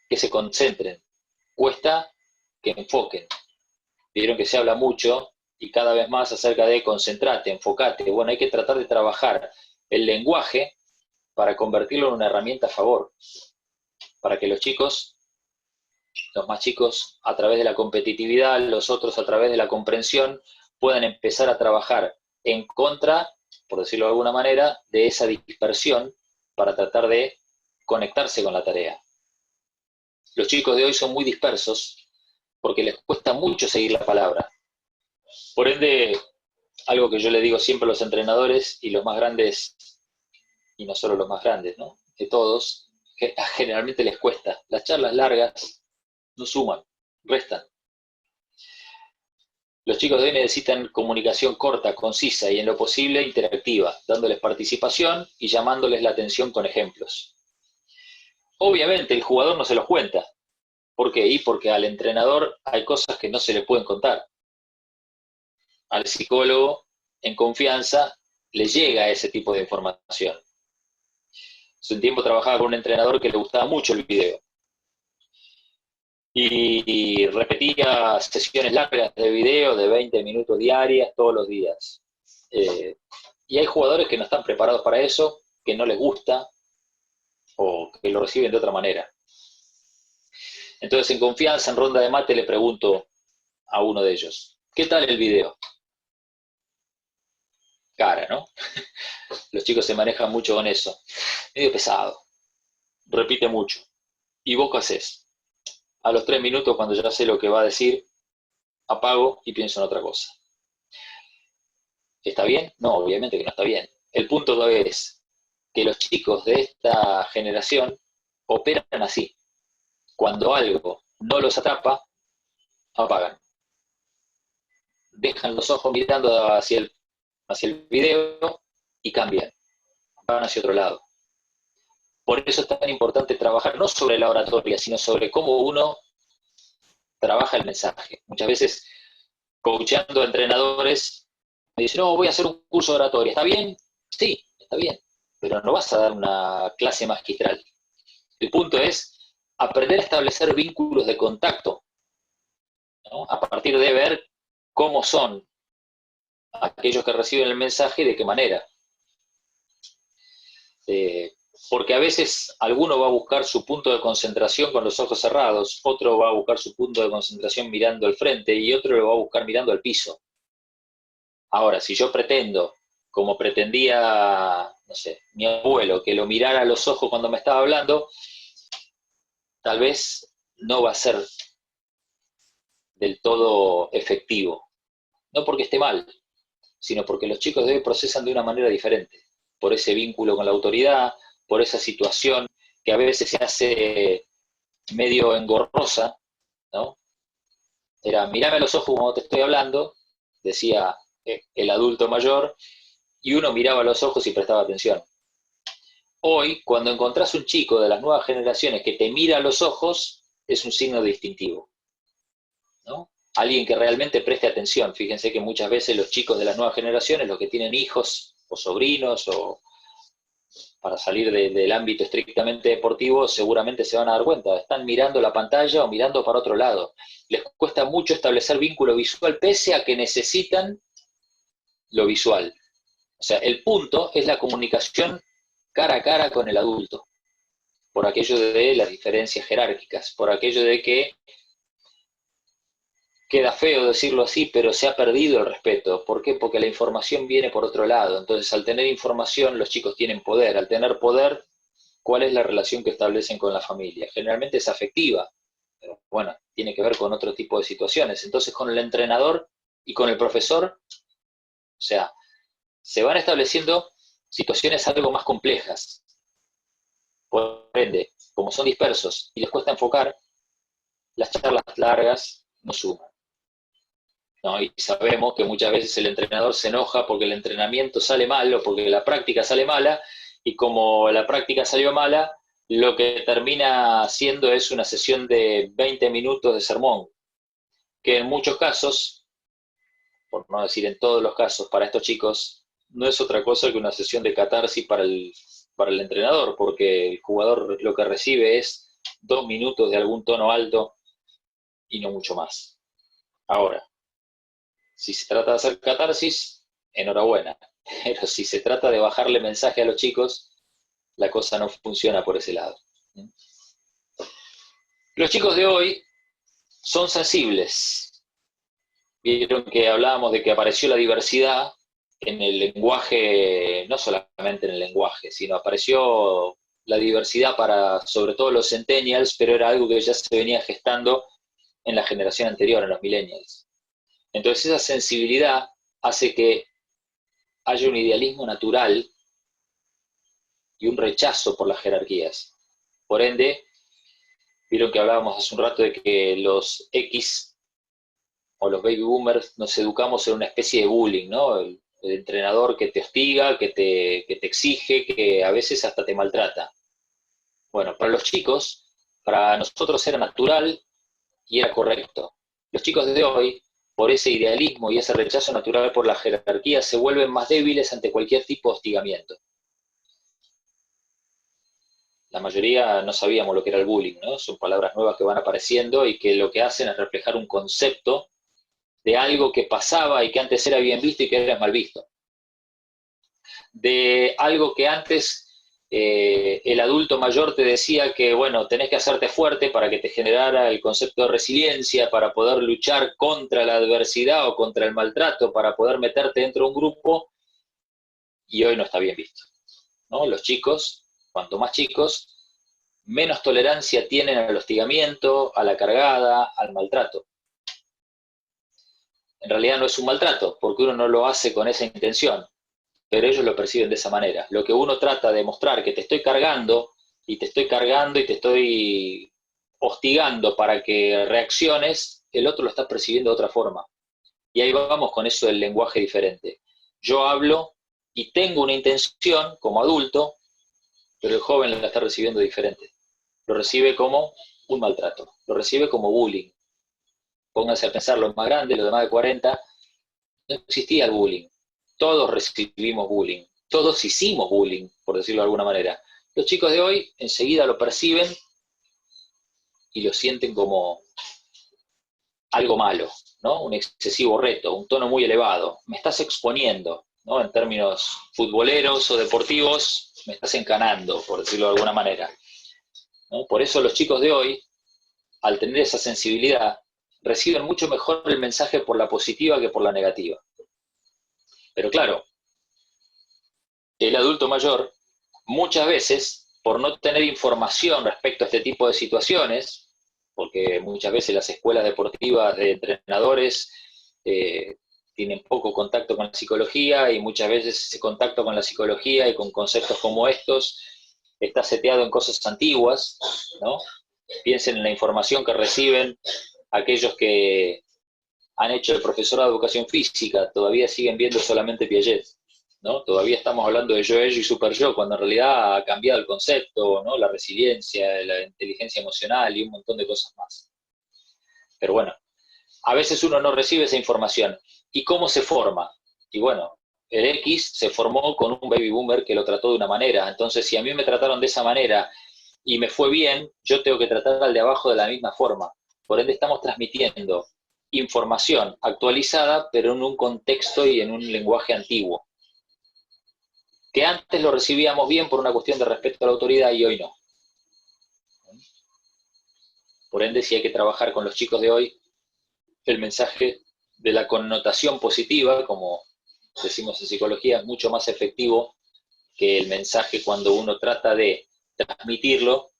que se concentren, cuesta que enfoquen. Vieron que se habla mucho y cada vez más acerca de concentrate, enfocate. Bueno, hay que tratar de trabajar el lenguaje para convertirlo en una herramienta a favor, para que los chicos, los más chicos, a través de la competitividad, los otros a través de la comprensión, puedan empezar a trabajar en contra, por decirlo de alguna manera, de esa dispersión para tratar de conectarse con la tarea. Los chicos de hoy son muy dispersos porque les cuesta mucho seguir la palabra. Por ende, algo que yo le digo siempre a los entrenadores y los más grandes, y no solo los más grandes, ¿no?, de todos, que generalmente les cuesta. Las charlas largas no suman, restan. Los chicos de hoy necesitan comunicación corta, concisa y en lo posible interactiva, dándoles participación y llamándoles la atención con ejemplos. Obviamente el jugador no se los cuenta. ¿Por qué? Y porque al entrenador hay cosas que no se le pueden contar. Al psicólogo, en confianza, le llega ese tipo de información. Hace un tiempo trabajaba con un entrenador que le gustaba mucho el video. Y repetía sesiones largas de video de 20 minutos diarias todos los días. Y hay jugadores que no están preparados para eso, que no les gusta o que lo reciben de otra manera. Entonces, en confianza, en ronda de mate, le pregunto a uno de ellos, ¿qué tal el video? Cara, ¿no? Los chicos se manejan mucho con eso. Medio pesado. Repite mucho. ¿Y vos qué haces? A los 3 minutos, cuando ya sé lo que va a decir, apago y pienso en otra cosa. ¿Está bien? No, obviamente que no está bien. El punto es que los chicos de esta generación operan así. Cuando algo no los atrapa, apagan. Dejan los ojos mirando hacia el video y cambian, van hacia otro lado. Por eso es tan importante trabajar no sobre la oratoria, sino sobre cómo uno trabaja el mensaje. Muchas veces, coachando a entrenadores, me dicen, no, voy a hacer un curso de oratoria. ¿Está bien? Sí, está bien, pero no vas a dar una clase magistral. El punto es aprender a establecer vínculos de contacto, ¿no? A partir de ver cómo son aquellos que reciben el mensaje y de qué manera. Porque a veces alguno va a buscar su punto de concentración con los ojos cerrados, otro va a buscar su punto de concentración mirando al frente y otro lo va a buscar mirando al piso. Ahora, si yo pretendo, como pretendía, no sé, mi abuelo, que lo mirara a los ojos cuando me estaba hablando, tal vez no va a ser del todo efectivo. No porque esté mal, sino porque los chicos de hoy procesan de una manera diferente, por ese vínculo con la autoridad, por esa situación que a veces se hace medio engorrosa, ¿no? Era, mirame a los ojos cuando te estoy hablando, decía el adulto mayor, y uno miraba a los ojos y prestaba atención. Hoy, cuando encontrás un chico de las nuevas generaciones que te mira a los ojos, es un signo distintivo, ¿no? Alguien que realmente preste atención. Fíjense que muchas veces los chicos de las nuevas generaciones, los que tienen hijos o sobrinos, o para salir del ámbito estrictamente deportivo, seguramente se van a dar cuenta. Están mirando la pantalla o mirando para otro lado. Les cuesta mucho establecer vínculo visual, pese a que necesitan lo visual. O sea, el punto es la comunicación cara a cara con el adulto, por aquello de las diferencias jerárquicas, por aquello de que queda feo decirlo así, pero se ha perdido el respeto. ¿Por qué? Porque la información viene por otro lado. Entonces, al tener información, los chicos tienen poder. Al tener poder, ¿cuál es la relación que establecen con la familia? Generalmente es afectiva, pero bueno, tiene que ver con otro tipo de situaciones. Entonces, con el entrenador y con el profesor, o sea, se van estableciendo situaciones algo más complejas. Por ende, como son dispersos y les cuesta enfocar, las charlas largas no suman, ¿no? Y sabemos que muchas veces el entrenador se enoja porque el entrenamiento sale mal o porque la práctica sale mala, y como la práctica salió mala, lo que termina haciendo es una sesión de 20 minutos de sermón, que en muchos casos, por no decir en todos los casos, para estos chicos, no es otra cosa que una sesión de catarsis para el entrenador, porque el jugador lo que recibe es 2 minutos de algún tono alto y no mucho más. Ahora, si se trata de hacer catarsis, enhorabuena. Pero si se trata de bajarle mensaje a los chicos, la cosa no funciona por ese lado. Los chicos de hoy son sensibles. Vieron que hablábamos de que apareció la diversidad en el lenguaje, no solamente en el lenguaje, sino apareció la diversidad para, sobre todo los centennials, pero era algo que ya se venía gestando en la generación anterior, en los millennials. Entonces esa sensibilidad hace que haya un idealismo natural y un rechazo por las jerarquías. Por ende, vieron que hablábamos hace un rato de que los X o los baby boomers nos educamos en una especie de bullying, ¿no? El entrenador que te hostiga, que te exige, que a veces hasta te maltrata. Bueno, para los chicos, para nosotros era natural y era correcto. Los chicos de hoy, por ese idealismo y ese rechazo natural por la jerarquía, se vuelven más débiles ante cualquier tipo de hostigamiento. La mayoría no sabíamos lo que era el bullying, ¿no? Son palabras nuevas que van apareciendo y que lo que hacen es reflejar un concepto de algo que pasaba y que antes era bien visto y que era mal visto. De algo que antes el adulto mayor te decía que, bueno, tenés que hacerte fuerte para que te generara el concepto de resiliencia, para poder luchar contra la adversidad o contra el maltrato, para poder meterte dentro de un grupo, y hoy no está bien visto, ¿no? Los chicos, cuanto más chicos, menos tolerancia tienen al hostigamiento, a la cargada, al maltrato. En realidad no es un maltrato, porque uno no lo hace con esa intención, pero ellos lo perciben de esa manera. Lo que uno trata de mostrar, que te estoy cargando, y te estoy cargando, y te estoy hostigando para que reacciones, el otro lo está percibiendo de otra forma. Y ahí vamos con eso del lenguaje diferente. Yo hablo y tengo una intención como adulto, pero el joven la está recibiendo diferente. Lo recibe como un maltrato, lo recibe como bullying. Pónganse a pensar, los más grandes, los de más de 40, no existía el bullying. Todos recibimos bullying, todos hicimos bullying, por decirlo de alguna manera. Los chicos de hoy enseguida lo perciben y lo sienten como algo malo, ¿no? Un excesivo reto, un tono muy elevado. Me estás exponiendo, ¿no? En términos futboleros o deportivos, me estás encanando, por decirlo de alguna manera, ¿no? Por eso los chicos de hoy, al tener esa sensibilidad, reciben mucho mejor el mensaje por la positiva que por la negativa. Pero claro, el adulto mayor, muchas veces, por no tener información respecto a este tipo de situaciones, porque muchas veces las escuelas deportivas de entrenadores tienen poco contacto con la psicología, y muchas veces ese contacto con la psicología y con conceptos como estos está seteado en cosas antiguas, ¿no? Piensen en la información que reciben aquellos que han hecho el profesorado de educación física, todavía siguen viendo solamente Piaget, ¿no? Todavía estamos hablando de yo-ello y super-yo, cuando en realidad ha cambiado el concepto, ¿no? La resiliencia, la inteligencia emocional y un montón de cosas más. Pero bueno, a veces uno no recibe esa información. ¿Y cómo se forma? Y bueno, el X se formó con un baby boomer que lo trató de una manera. Entonces, si a mí me trataron de esa manera y me fue bien, yo tengo que tratar al de abajo de la misma forma. Por ende, estamos transmitiendo información actualizada, pero en un contexto y en un lenguaje antiguo, que antes lo recibíamos bien por una cuestión de respeto a la autoridad y hoy no. Por ende, si hay que trabajar con los chicos de hoy, el mensaje de la connotación positiva, como decimos en psicología, es mucho más efectivo que el mensaje cuando uno trata de transmitirlo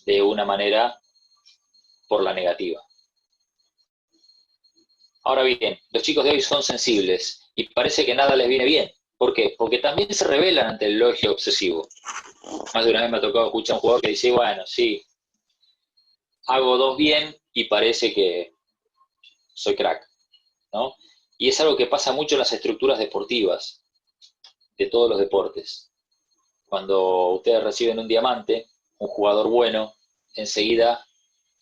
de una manera por la negativa. Ahora bien, los chicos de hoy son sensibles y parece que nada les viene bien. ¿Por qué? Porque también se rebelan ante el elogio obsesivo. Más de una vez me ha tocado escuchar a un jugador que dice, bueno, sí, hago dos bien y parece que soy crack, ¿no? Y es algo que pasa mucho en las estructuras deportivas, de todos los deportes. Cuando ustedes reciben un diamante, un jugador bueno, enseguida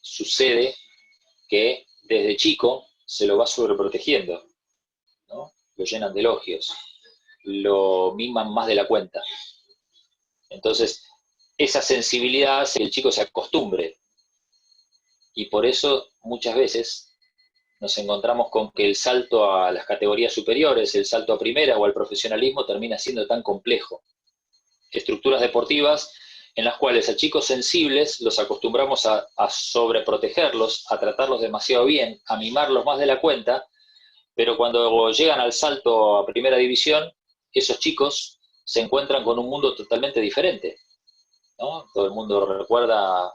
sucede que desde chico se lo va sobreprotegiendo, ¿no? Lo llenan de elogios, lo miman más de la cuenta. Entonces, esa sensibilidad hace que el chico se acostumbre. Y por eso muchas veces nos encontramos con que el salto a las categorías superiores, el salto a primera o al profesionalismo termina siendo tan complejo. Estructuras deportivas en las cuales a chicos sensibles los acostumbramos a sobreprotegerlos, a tratarlos demasiado bien, a mimarlos más de la cuenta, pero cuando llegan al salto a primera división, esos chicos se encuentran con un mundo totalmente diferente, ¿no? Todo el mundo recuerda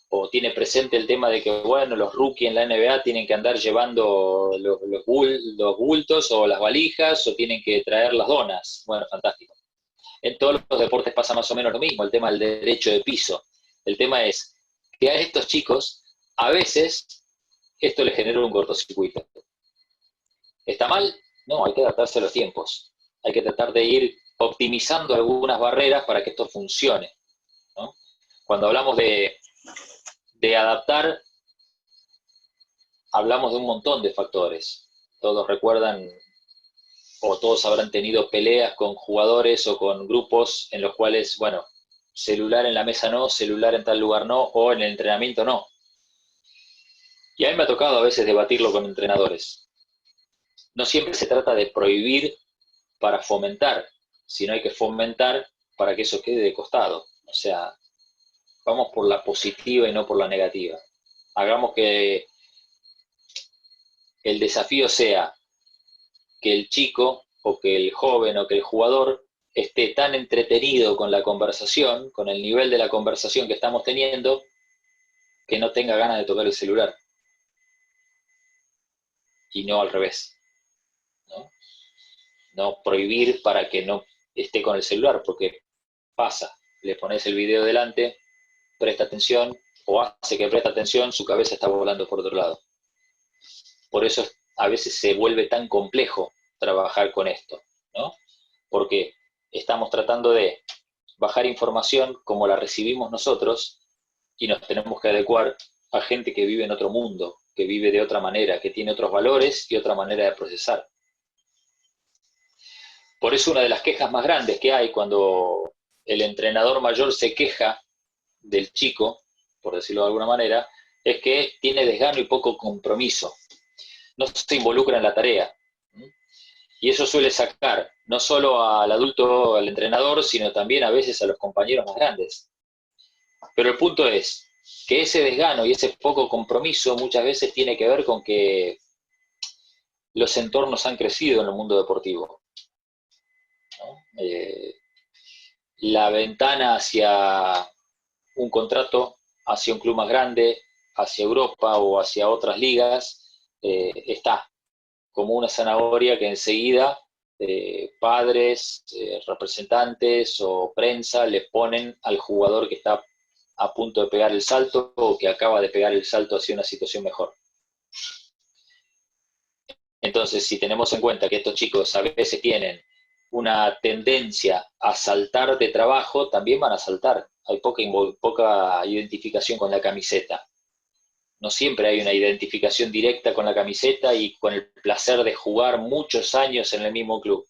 o tiene presente el tema de que, bueno, los rookies en la NBA tienen que andar llevando los bultos o las valijas o tienen que traer las donas. Bueno, fantástico. En todos los deportes pasa más o menos lo mismo, el tema del derecho de piso. El tema es que a estos chicos, a veces, esto les genera un cortocircuito. ¿Está mal? No, hay que adaptarse a los tiempos. Hay que tratar de ir optimizando algunas barreras para que esto funcione, ¿no? Cuando hablamos de adaptar, hablamos de un montón de factores. Todos recuerdan o todos habrán tenido peleas con jugadores o con grupos en los cuales, bueno, celular en la mesa no, celular en tal lugar no, o en el entrenamiento no. Y a mí me ha tocado a veces debatirlo con entrenadores. No siempre se trata de prohibir para fomentar, sino hay que fomentar para que eso quede de costado. O sea, vamos por la positiva y no por la negativa. Hagamos que el desafío sea que el chico o que el joven o que el jugador esté tan entretenido con la conversación, con el nivel de la conversación que estamos teniendo, que no tenga ganas de tocar el celular. Y no al revés, ¿no? No prohibir para que no esté con el celular, porque pasa, le pones el video delante, presta atención o hace que preste atención, su cabeza está volando por otro lado. Por eso a veces se vuelve tan complejo trabajar con esto, ¿no? Porque estamos tratando de bajar información como la recibimos nosotros y nos tenemos que adecuar a gente que vive en otro mundo, que vive de otra manera, que tiene otros valores y otra manera de procesar. Por eso una de las quejas más grandes que hay cuando el entrenador mayor se queja del chico, por decirlo de alguna manera, es que tiene desgano y poco compromiso. No se involucra en la tarea. Y eso suele sacar no solo al adulto, al entrenador, sino también a veces a los compañeros más grandes. Pero el punto es que ese desgano y ese poco compromiso muchas veces tiene que ver con que los entornos han crecido en el mundo deportivo, ¿no? La ventana hacia un contrato, hacia un club más grande, hacia Europa o hacia otras ligas, está como una zanahoria que enseguida padres, representantes o prensa le ponen al jugador que está a punto de pegar el salto o que acaba de pegar el salto hacia una situación mejor. Entonces, si tenemos en cuenta que estos chicos a veces tienen una tendencia a saltar de trabajo, también van a saltar. Hay poca identificación con la camiseta. No siempre hay una identificación directa con la camiseta y con el placer de jugar muchos años en el mismo club.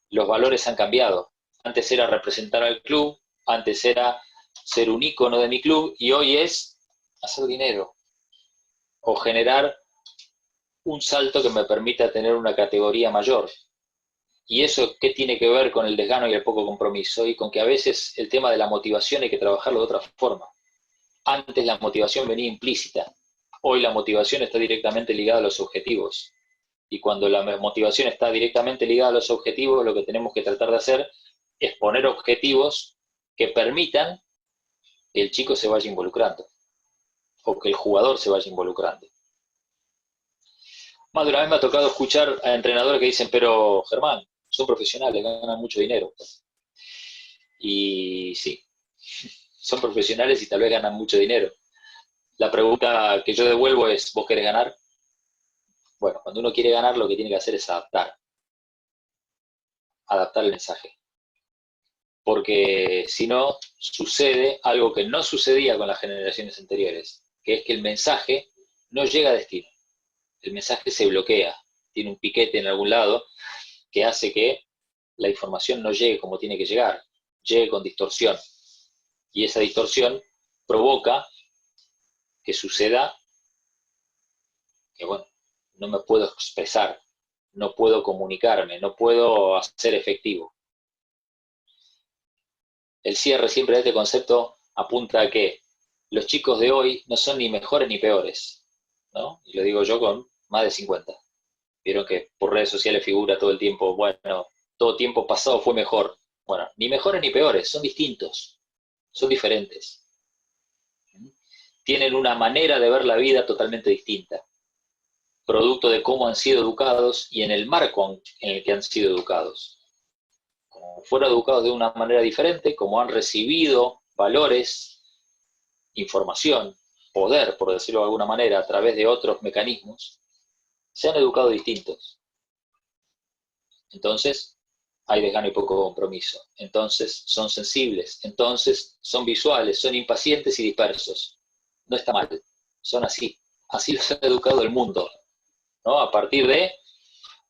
Los valores han cambiado. Antes era representar al club, antes era ser un ícono de mi club y hoy es hacer dinero o generar un salto que me permita tener una categoría mayor. ¿Y eso qué tiene que ver con el desgano y el poco compromiso? Y con que a veces el tema de la motivación hay que trabajarlo de otra forma. Antes la motivación venía implícita. Hoy la motivación está directamente ligada a los objetivos. Y cuando la motivación está directamente ligada a los objetivos, lo que tenemos que tratar de hacer es poner objetivos que permitan que el chico se vaya involucrando o que el jugador se vaya involucrando. Más de una vez me ha tocado escuchar a entrenadores que dicen, pero Germán, son profesionales, ganan mucho dinero. Y sí, son profesionales y tal vez ganan mucho dinero. La pregunta que yo devuelvo es, ¿vos querés ganar? Bueno, cuando uno quiere ganar lo que tiene que hacer es adaptar el mensaje. Porque si no, sucede algo que no sucedía con las generaciones anteriores, que es que el mensaje no llega a destino. El mensaje se bloquea, tiene un piquete en algún lado que hace que la información no llegue como tiene que llegar, llegue con distorsión. Y esa distorsión provoca que suceda que, bueno, no me puedo expresar, no puedo comunicarme, no puedo hacer efectivo. El cierre siempre de este concepto apunta a que los chicos de hoy no son ni mejores ni peores, ¿no? Y lo digo yo con más de 50. Vieron que por redes sociales figura todo el tiempo, bueno, todo tiempo pasado fue mejor. Bueno, ni mejores ni peores, son distintos, son diferentes. Tienen una manera de ver la vida totalmente distinta, producto de cómo han sido educados y en el marco en el que han sido educados. Como fueron educados de una manera diferente, como han recibido valores, información, poder, por decirlo de alguna manera, a través de otros mecanismos, se han educado distintos. Entonces, hay desgano y poco compromiso. Entonces, son sensibles. Entonces, son visuales, son impacientes y dispersos. No está mal, son así. Así los ha educado el mundo, ¿no? A partir de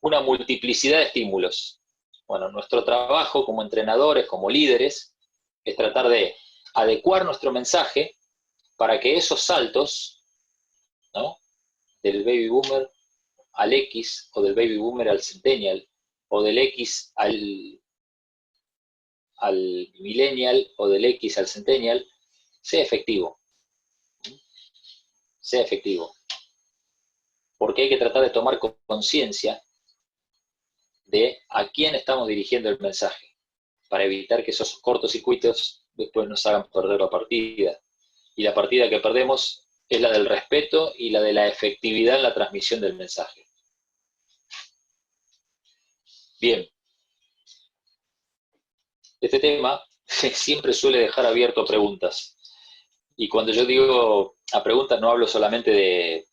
una multiplicidad de estímulos. Bueno, nuestro trabajo como entrenadores, como líderes, es tratar de adecuar nuestro mensaje para que esos saltos, ¿no? Del baby boomer al X, o del baby boomer al centennial, o del X al millennial, o del X al centennial, sea efectivo. Sea efectivo. Porque hay que tratar de tomar conciencia de a quién estamos dirigiendo el mensaje, para evitar que esos cortocircuitos después nos hagan perder la partida. Y la partida que perdemos es la del respeto y la de la efectividad en la transmisión del mensaje. Bien. Este tema siempre suele dejar abierto preguntas. Y cuando yo digo a preguntas, no hablo solamente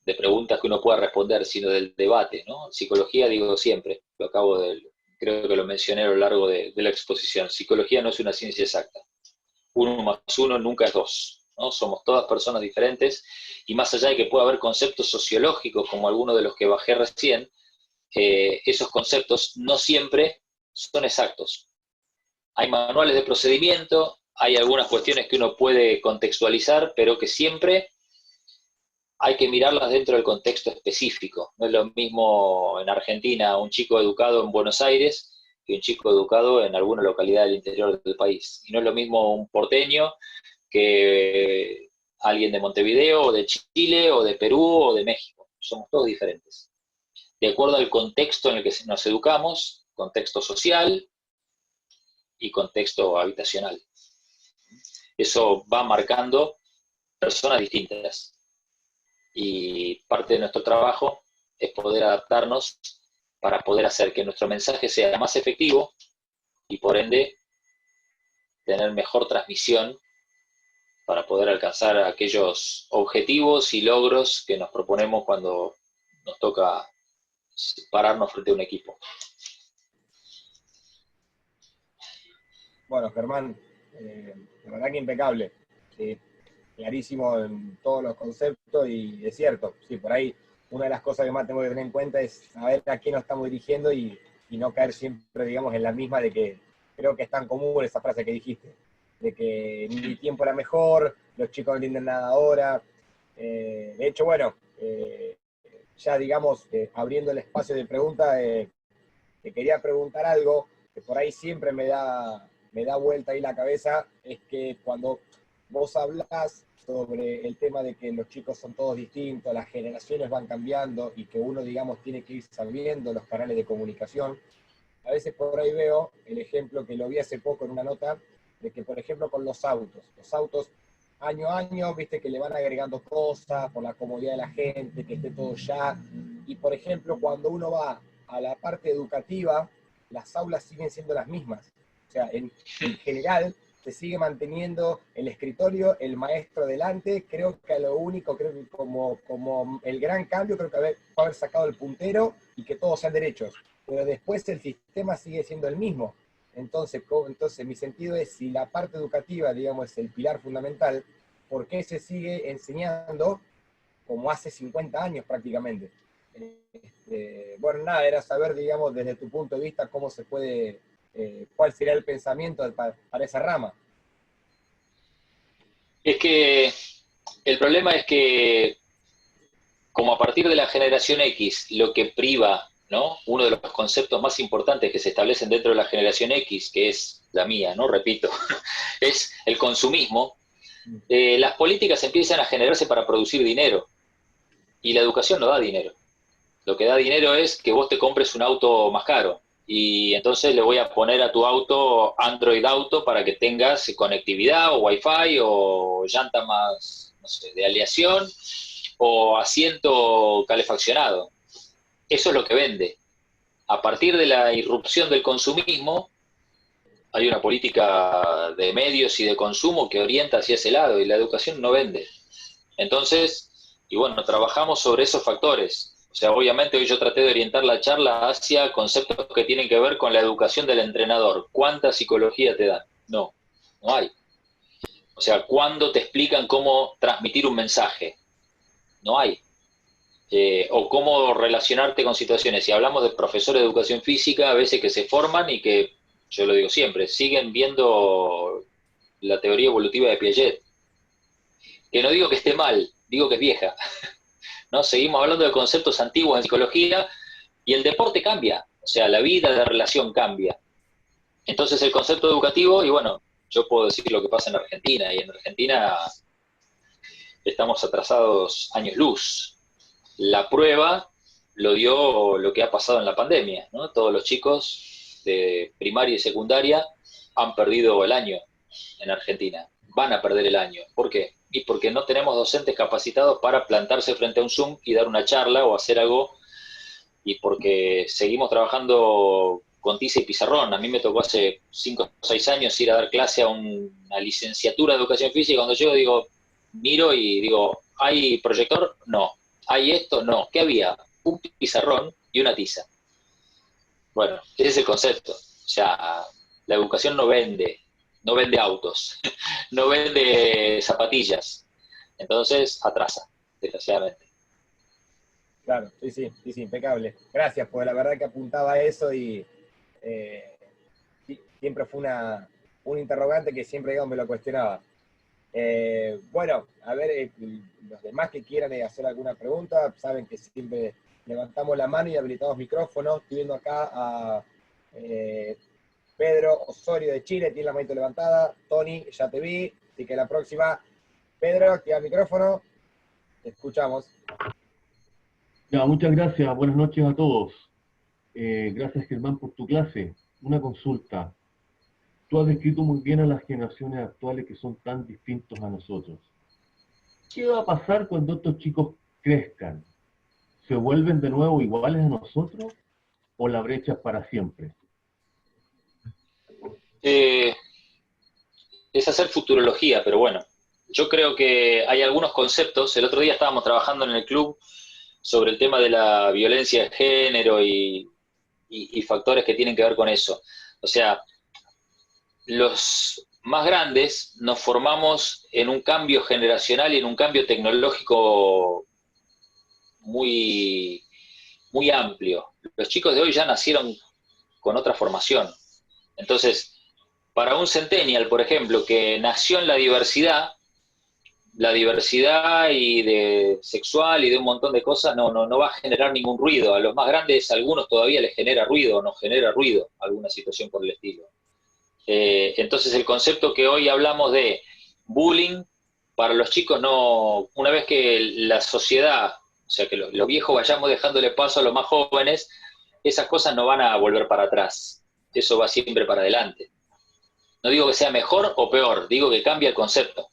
de preguntas que uno pueda responder, sino del debate, ¿no? Psicología, digo siempre, creo que lo mencioné a lo largo de la exposición, psicología no es una ciencia exacta. 1 más 1 nunca es 2, ¿no? Somos todas personas diferentes, y más allá de que pueda haber conceptos sociológicos, como algunos de los que bajé recién, esos conceptos no siempre son exactos. Hay manuales de procedimiento, hay algunas cuestiones que uno puede contextualizar, pero que siempre hay que mirarlas dentro del contexto específico. No es lo mismo en Argentina un chico educado en Buenos Aires que un chico educado en alguna localidad del interior del país. Y no es lo mismo un porteño que alguien de Montevideo, o de Chile, o de Perú, o de México. Somos todos diferentes. De acuerdo al contexto en el que nos educamos, contexto social y contexto habitacional. Eso va marcando personas distintas. Y parte de nuestro trabajo es poder adaptarnos para poder hacer que nuestro mensaje sea más efectivo y por ende tener mejor transmisión para poder alcanzar aquellos objetivos y logros que nos proponemos cuando nos toca pararnos frente a un equipo. Bueno, Germán, la verdad que impecable. Clarísimo en todos los conceptos y es cierto, sí, por ahí una de las cosas que más tengo que tener en cuenta es saber a quién nos estamos dirigiendo y no caer siempre, digamos, en la misma de que creo que es tan común esa frase que dijiste, de que mi tiempo era mejor, los chicos no entienden nada ahora. De hecho, bueno, ya digamos, abriendo el espacio de preguntas, te quería preguntar algo que por ahí siempre me da vuelta ahí la cabeza, es que cuando vos hablás sobre el tema de que los chicos son todos distintos, las generaciones van cambiando y que uno, digamos, tiene que ir sabiendo los canales de comunicación, a veces por ahí veo el ejemplo que lo vi hace poco en una nota, de que, por ejemplo, con los autos año a año, viste que le van agregando cosas por la comodidad de la gente, que esté todo ya, y por ejemplo, cuando uno va a la parte educativa, las aulas siguen siendo las mismas. O sea, en general, se sigue manteniendo el escritorio, el maestro delante. Creo que lo único, creo que como el gran cambio, creo que haber sacado el puntero y que todos sean derechos. Pero después el sistema sigue siendo el mismo. Entonces mi sentido es, si la parte educativa, digamos, es el pilar fundamental, ¿por qué se sigue enseñando como hace 50 años prácticamente? Bueno, nada, era saber, digamos, desde tu punto de vista, cómo se puede, cuál sería el pensamiento para esa rama. Es que el problema es que, como a partir de la generación X, lo que priva, ¿no? Uno de los conceptos más importantes que se establecen dentro de la generación X, que es la mía, ¿no? Repito, es el consumismo. Las políticas empiezan a generarse para producir dinero, y la educación no da dinero. Lo que da dinero es que vos te compres un auto más caro, y entonces le voy a poner a tu auto Android Auto para que tengas conectividad o Wi-Fi o llanta más, no sé, de aleación o asiento calefaccionado. Eso es lo que vende. A partir de la irrupción del consumismo, hay una política de medios y de consumo que orienta hacia ese lado, y la educación no vende. Entonces, y bueno, trabajamos sobre esos factores. O sea, obviamente hoy yo traté de orientar la charla hacia conceptos que tienen que ver con la educación del entrenador. ¿Cuánta psicología te dan? No, no hay. O sea, ¿cuándo te explican cómo transmitir un mensaje? No hay. O cómo relacionarte con situaciones. Si hablamos de profesores de educación física, a veces que se forman y que, yo lo digo siempre, siguen viendo la teoría evolutiva de Piaget. Que no digo que esté mal, digo que es vieja. ¿No? Seguimos hablando de conceptos antiguos en psicología, y el deporte cambia. O sea, la vida de relación cambia. Entonces el concepto educativo, y bueno, yo puedo decir lo que pasa en Argentina, y en Argentina estamos atrasados años luz. La prueba lo dio lo que ha pasado en la pandemia, ¿no? Todos los chicos de primaria y secundaria han perdido el año en Argentina, van a perder el año. ¿Por qué? Y porque no tenemos docentes capacitados para plantarse frente a un Zoom y dar una charla o hacer algo, y porque seguimos trabajando con tiza y pizarrón. A mí me tocó hace 5 o 6 años ir a dar clase a una licenciatura de educación física, y cuando llego digo, miro y digo, ¿hay proyector? No. ¿Hay esto? No. ¿Qué había? Un pizarrón y una tiza. Bueno, ese es el concepto. O sea, la educación no vende autos, no vende zapatillas. Entonces, atrasa, desgraciadamente. Claro, sí, impecable. Gracias, porque la verdad que apuntaba a eso y siempre fue un interrogante que siempre, digamos, me lo cuestionaba. Bueno, a ver, los demás que quieran hacer alguna pregunta, saben que siempre levantamos la mano y habilitamos micrófonos. Estoy viendo acá a Pedro Osorio de Chile, tiene la manito levantada. Tony, ya te vi, así que la próxima. Pedro, activa el micrófono, te escuchamos. Ya, muchas gracias, buenas noches a todos. Gracias, Germán, por tu clase. Una consulta. Tú has descrito muy bien a las generaciones actuales que son tan distintos a nosotros. ¿Qué va a pasar cuando estos chicos crezcan? ¿Se vuelven de nuevo iguales a nosotros o la brecha es para siempre? Es hacer futurología, pero bueno, yo creo que hay algunos conceptos. El otro día estábamos trabajando en el club sobre el tema de la violencia de género y factores que tienen que ver con eso. O sea, los más grandes nos formamos en un cambio generacional y en un cambio tecnológico muy, muy amplio. Los chicos de hoy ya nacieron con otra formación. Entonces, para un centennial, por ejemplo, que nació en la diversidad y de sexual y de un montón de cosas, no va a generar ningún ruido. A los más grandes, algunos todavía les genera ruido o no genera ruido, alguna situación por el estilo. Entonces el concepto que hoy hablamos de bullying, para los chicos no, una vez que la sociedad, o sea que los viejos vayamos dejándole paso a los más jóvenes, esas cosas no van a volver para atrás, eso va siempre para adelante. No digo que sea mejor o peor, digo que cambia el concepto,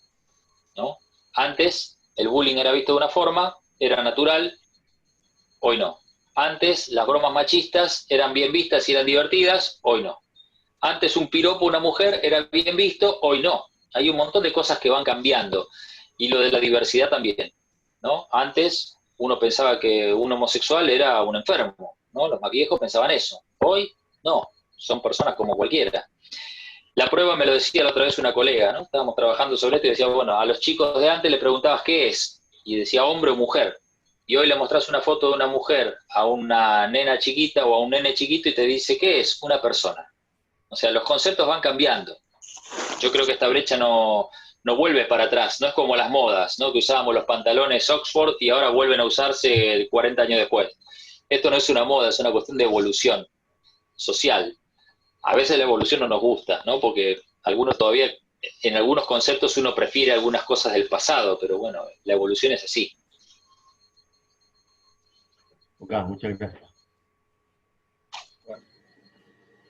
¿no? Antes el bullying era visto de una forma, era natural, hoy no. Antes las bromas machistas eran bien vistas y eran divertidas, hoy no. Antes un piropo a una mujer era bien visto, hoy no. Hay un montón de cosas que van cambiando. Y lo de la diversidad también, ¿no? Antes uno pensaba que un homosexual era un enfermo, ¿no? Los más viejos pensaban eso. Hoy no, son personas como cualquiera. La prueba me lo decía la otra vez una colega, ¿no? Estábamos trabajando sobre esto y decía, bueno, a los chicos de antes le preguntabas qué es, y decía hombre o mujer. Y hoy le mostrás una foto de una mujer a una nena chiquita o a un nene chiquito y te dice, ¿qué es? Una persona. O sea, los conceptos van cambiando. Yo creo que esta brecha no vuelve para atrás, no es como las modas, ¿no? Que usábamos los pantalones Oxford y ahora vuelven a usarse 40 años después. Esto no es una moda, es una cuestión de evolución social. A veces la evolución no nos gusta, ¿no? Porque algunos todavía, en algunos conceptos uno prefiere algunas cosas del pasado, pero bueno, la evolución es así. Ok, muchas gracias. Bueno,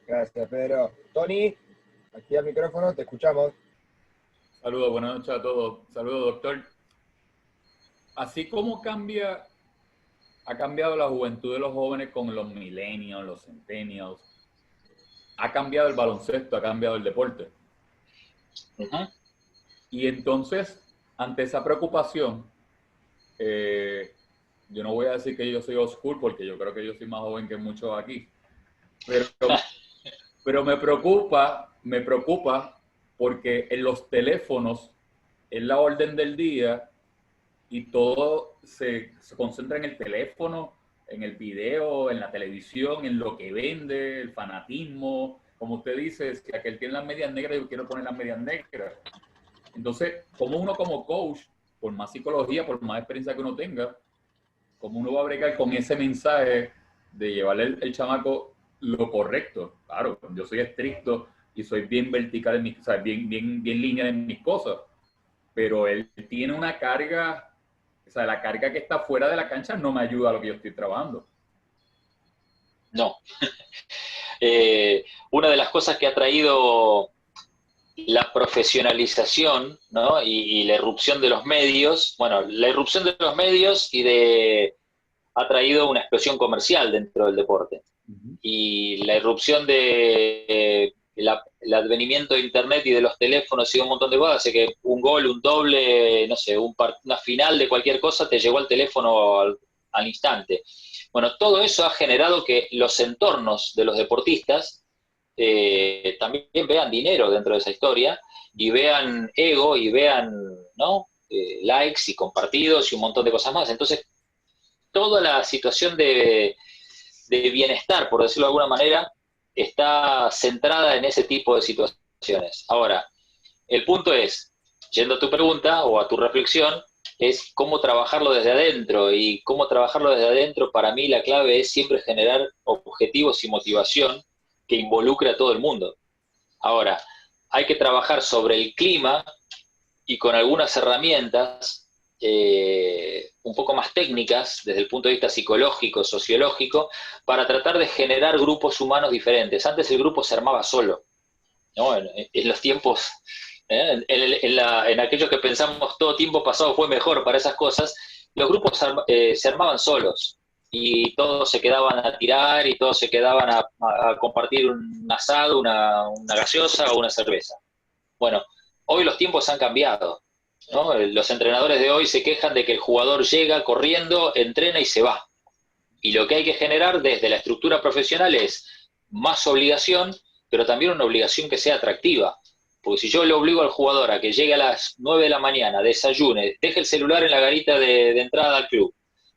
gracias, Pedro. Tony, activa el micrófono, te escuchamos. Saludos, buenas noches a todos. Saludos, doctor. Así como ha cambiado la juventud de los jóvenes con los millennials, los centennials, ha cambiado el baloncesto, ha cambiado el deporte. Uh-huh. Y entonces, ante esa preocupación, yo no voy a decir que yo soy old school porque yo creo que yo soy más joven que muchos aquí, pero me preocupa porque en los teléfonos es la orden del día y todo se concentra en el teléfono, en el video, en la televisión, en lo que vende, el fanatismo. Como usted dice, si aquel tiene las medias negras, yo quiero poner las medias negras. Entonces, como uno como coach, por más psicología, por más experiencia que uno tenga, como uno va a bregar con ese mensaje de llevarle el chamaco lo correcto. Claro, yo soy estricto y soy bien vertical en mis, o sea, bien línea en mis cosas, pero él tiene una carga. O sea, la carga que está fuera de la cancha no me ayuda a lo que yo estoy trabajando. No. Una de las cosas que ha traído la profesionalización, ¿no? y la irrupción de los medios, bueno, la irrupción de los medios ha traído una explosión comercial dentro del deporte. y la irrupción de el advenimiento de Internet y de los teléfonos y un montón de cosas hace que un gol, un doble, no sé, una final de cualquier cosa te llegó al teléfono al instante. Bueno, todo eso ha generado que los entornos de los deportistas también vean dinero dentro de esa historia y vean ego y vean, ¿no? Likes y compartidos y un montón de cosas más. Entonces, toda la situación de bienestar, por decirlo de alguna manera, está centrada en ese tipo de situaciones. Ahora, el punto es, yendo a tu pregunta o a tu reflexión, es cómo trabajarlo desde adentro. Y cómo trabajarlo desde adentro, para mí la clave es siempre generar objetivos y motivación que involucre a todo el mundo. Ahora, hay que trabajar sobre el clima y con algunas herramientas un poco más técnicas desde el punto de vista psicológico, sociológico, para tratar de generar grupos humanos diferentes. Antes el grupo se armaba solo, ¿no? En los tiempos, en aquellos que pensamos todo tiempo pasado fue mejor para esas cosas, los grupos se armaban solos y todos se quedaban a tirar y todos se quedaban a compartir un asado, una gaseosa o una cerveza. Bueno, hoy los tiempos han cambiado, ¿no? Los entrenadores de hoy se quejan de que el jugador llega corriendo, entrena y se va. Y lo que hay que generar desde la estructura profesional es más obligación, pero también una obligación que sea atractiva. Porque si yo le obligo al jugador a que llegue a las 9 de la mañana, desayune, deje el celular en la garita de entrada al club,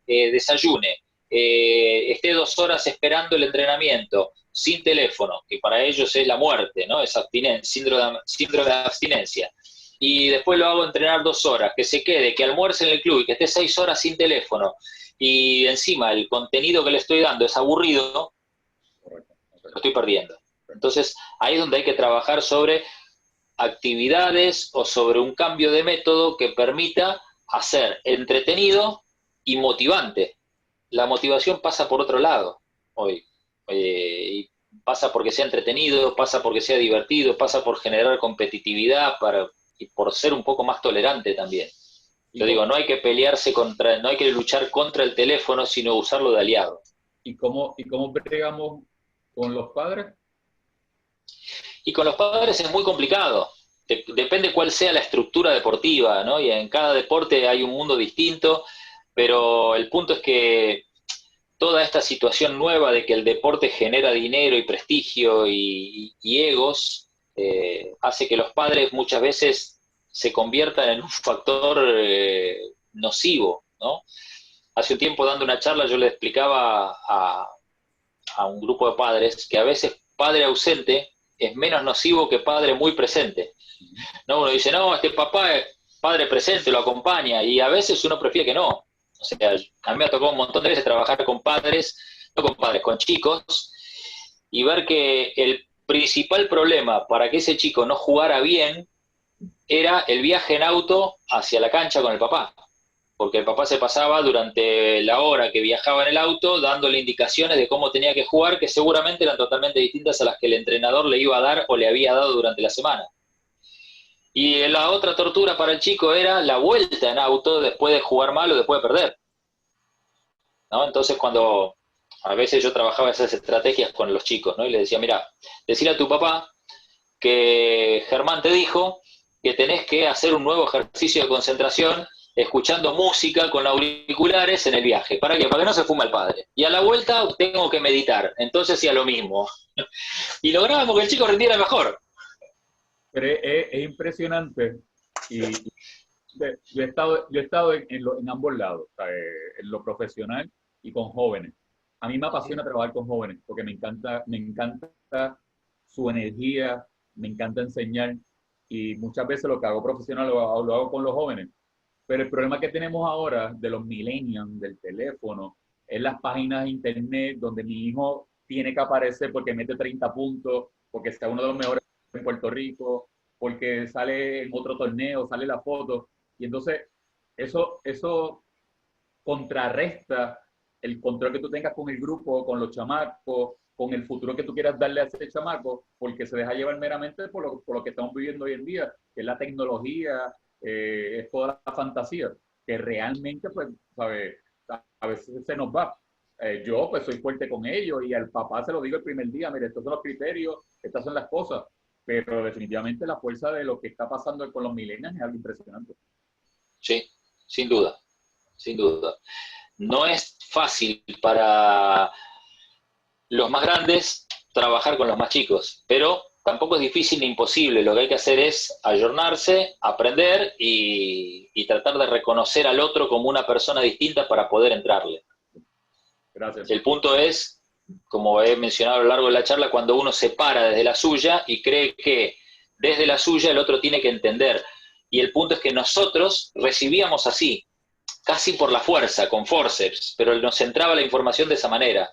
desayune, esté 2 horas esperando el entrenamiento, sin teléfono, que para ellos es la muerte, ¿no? Es síndrome de abstinencia. Y después lo hago entrenar 2 horas, que se quede, que almuerce en el club y que esté 6 horas sin teléfono. Y encima el contenido que le estoy dando es aburrido, lo estoy perdiendo. Entonces ahí es donde hay que trabajar sobre actividades o sobre un cambio de método que permita hacer entretenido y motivante. La motivación pasa por otro lado hoy. Y pasa porque sea entretenido, pasa porque sea divertido, pasa por generar competitividad y por ser un poco más tolerante también. Yo digo, no hay que pelearse no hay que luchar contra el teléfono, sino usarlo de aliado. ¿Y cómo bregamos con los padres? Y con los padres es muy complicado. Depende cuál sea la estructura deportiva, ¿no? Y en cada deporte hay un mundo distinto, pero el punto es que toda esta situación nueva de que el deporte genera dinero y prestigio y egos, hace que los padres muchas veces se conviertan en un factor nocivo, ¿no? Hace un tiempo dando una charla yo le explicaba a un grupo de padres que a veces padre ausente es menos nocivo que padre muy presente, ¿no? Uno dice, no, este papá es padre presente, lo acompaña, y a veces uno prefiere que no. O sea, a mí me ha tocado un montón de veces trabajar con padres, no con padres, con chicos, y ver que el principal problema para que ese chico no jugara bien era el viaje en auto hacia la cancha con el papá. Porque el papá se pasaba durante la hora que viajaba en el auto dándole indicaciones de cómo tenía que jugar, que seguramente eran totalmente distintas a las que el entrenador le iba a dar o le había dado durante la semana. Y la otra tortura para el chico era la vuelta en auto después de jugar mal o después de perder, ¿no? Entonces cuando a veces yo trabajaba esas estrategias con los chicos, ¿no? Y les decía, mira, decile a tu papá que Germán te dijo que tenés que hacer un nuevo ejercicio de concentración escuchando música con auriculares en el viaje. ¿Para qué? Para que no se fuma el padre. Y a la vuelta tengo que meditar. Entonces hacía lo mismo. Y lográbamos que el chico rindiera mejor. Pero es impresionante. Y yo he estado en ambos lados, en lo profesional y con jóvenes. A mí me apasiona trabajar con jóvenes porque me encanta su energía, me encanta enseñar, y muchas veces lo que hago profesional lo hago con los jóvenes. Pero el problema que tenemos ahora de los millennials, del teléfono, es las páginas de internet donde mi hijo tiene que aparecer porque mete 30 puntos, porque sea uno de los mejores en Puerto Rico, porque sale en otro torneo, sale la foto. Y entonces eso contrarresta el control que tú tengas con el grupo, con los chamacos, con el futuro que tú quieras darle a ese chamaco, porque se deja llevar meramente por lo que estamos viviendo hoy en día, que es la tecnología, es toda la fantasía, que realmente, pues, ¿sabes? A veces se nos va. yo pues soy fuerte con ellos y al papá se lo digo el primer día, mire, estos son los criterios, estas son las cosas, pero definitivamente la fuerza de lo que está pasando con los millennials es algo impresionante. Sí, sin duda, sin duda. No es fácil para los más grandes trabajar con los más chicos, pero tampoco es difícil ni imposible. Lo que hay que hacer es ayornarse, aprender y tratar de reconocer al otro como una persona distinta para poder entrarle. Gracias. El punto es, como he mencionado a lo largo de la charla, cuando uno se para desde la suya y cree que desde la suya el otro tiene que entender. Y el punto es que nosotros recibíamos así, casi por la fuerza, con forceps, pero nos entraba la información de esa manera,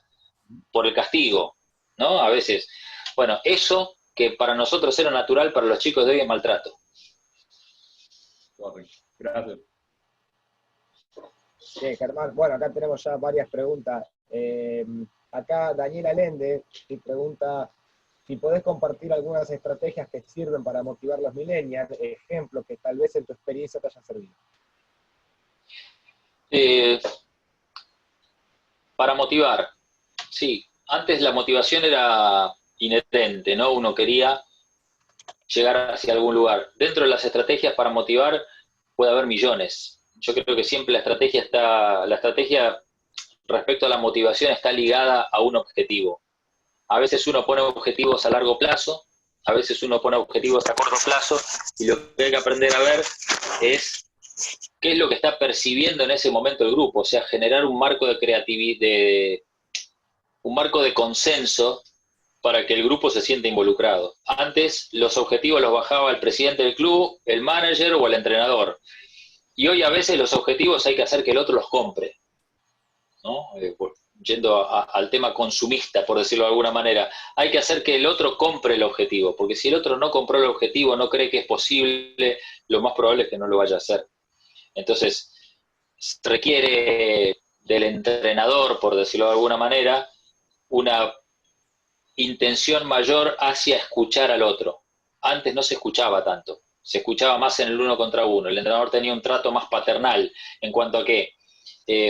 por el castigo, ¿no? A veces. Bueno, eso que para nosotros era natural, para los chicos de hoy es maltrato. Gracias. Sí, Germán, bueno, acá tenemos ya varias preguntas. Acá Daniela Lende te pregunta si podés compartir algunas estrategias que sirven para motivar a los millennials, ejemplos que tal vez en tu experiencia te hayan servido. Para motivar, sí. Antes la motivación era inherente, ¿no? Uno quería llegar hacia algún lugar. Dentro de las estrategias para motivar puede haber millones. Yo creo que siempre la estrategia respecto a la motivación está ligada a un objetivo. A veces uno pone objetivos a largo plazo, a veces uno pone objetivos a corto plazo, y lo que hay que aprender a ver es qué es lo que está percibiendo en ese momento el grupo, o sea, generar un marco de creatividad, un marco de consenso para que el grupo se sienta involucrado. Antes los objetivos los bajaba el presidente del club, el manager o el entrenador. Y hoy a veces los objetivos hay que hacer que el otro los compre, ¿no? Yendo al tema consumista, por decirlo de alguna manera, hay que hacer que el otro compre el objetivo, porque si el otro no compró el objetivo, no cree que es posible, lo más probable es que no lo vaya a hacer. Entonces, requiere del entrenador, por decirlo de alguna manera, una intención mayor hacia escuchar al otro. Antes no se escuchaba tanto, se escuchaba más en el uno contra uno. El entrenador tenía un trato más paternal en cuanto a que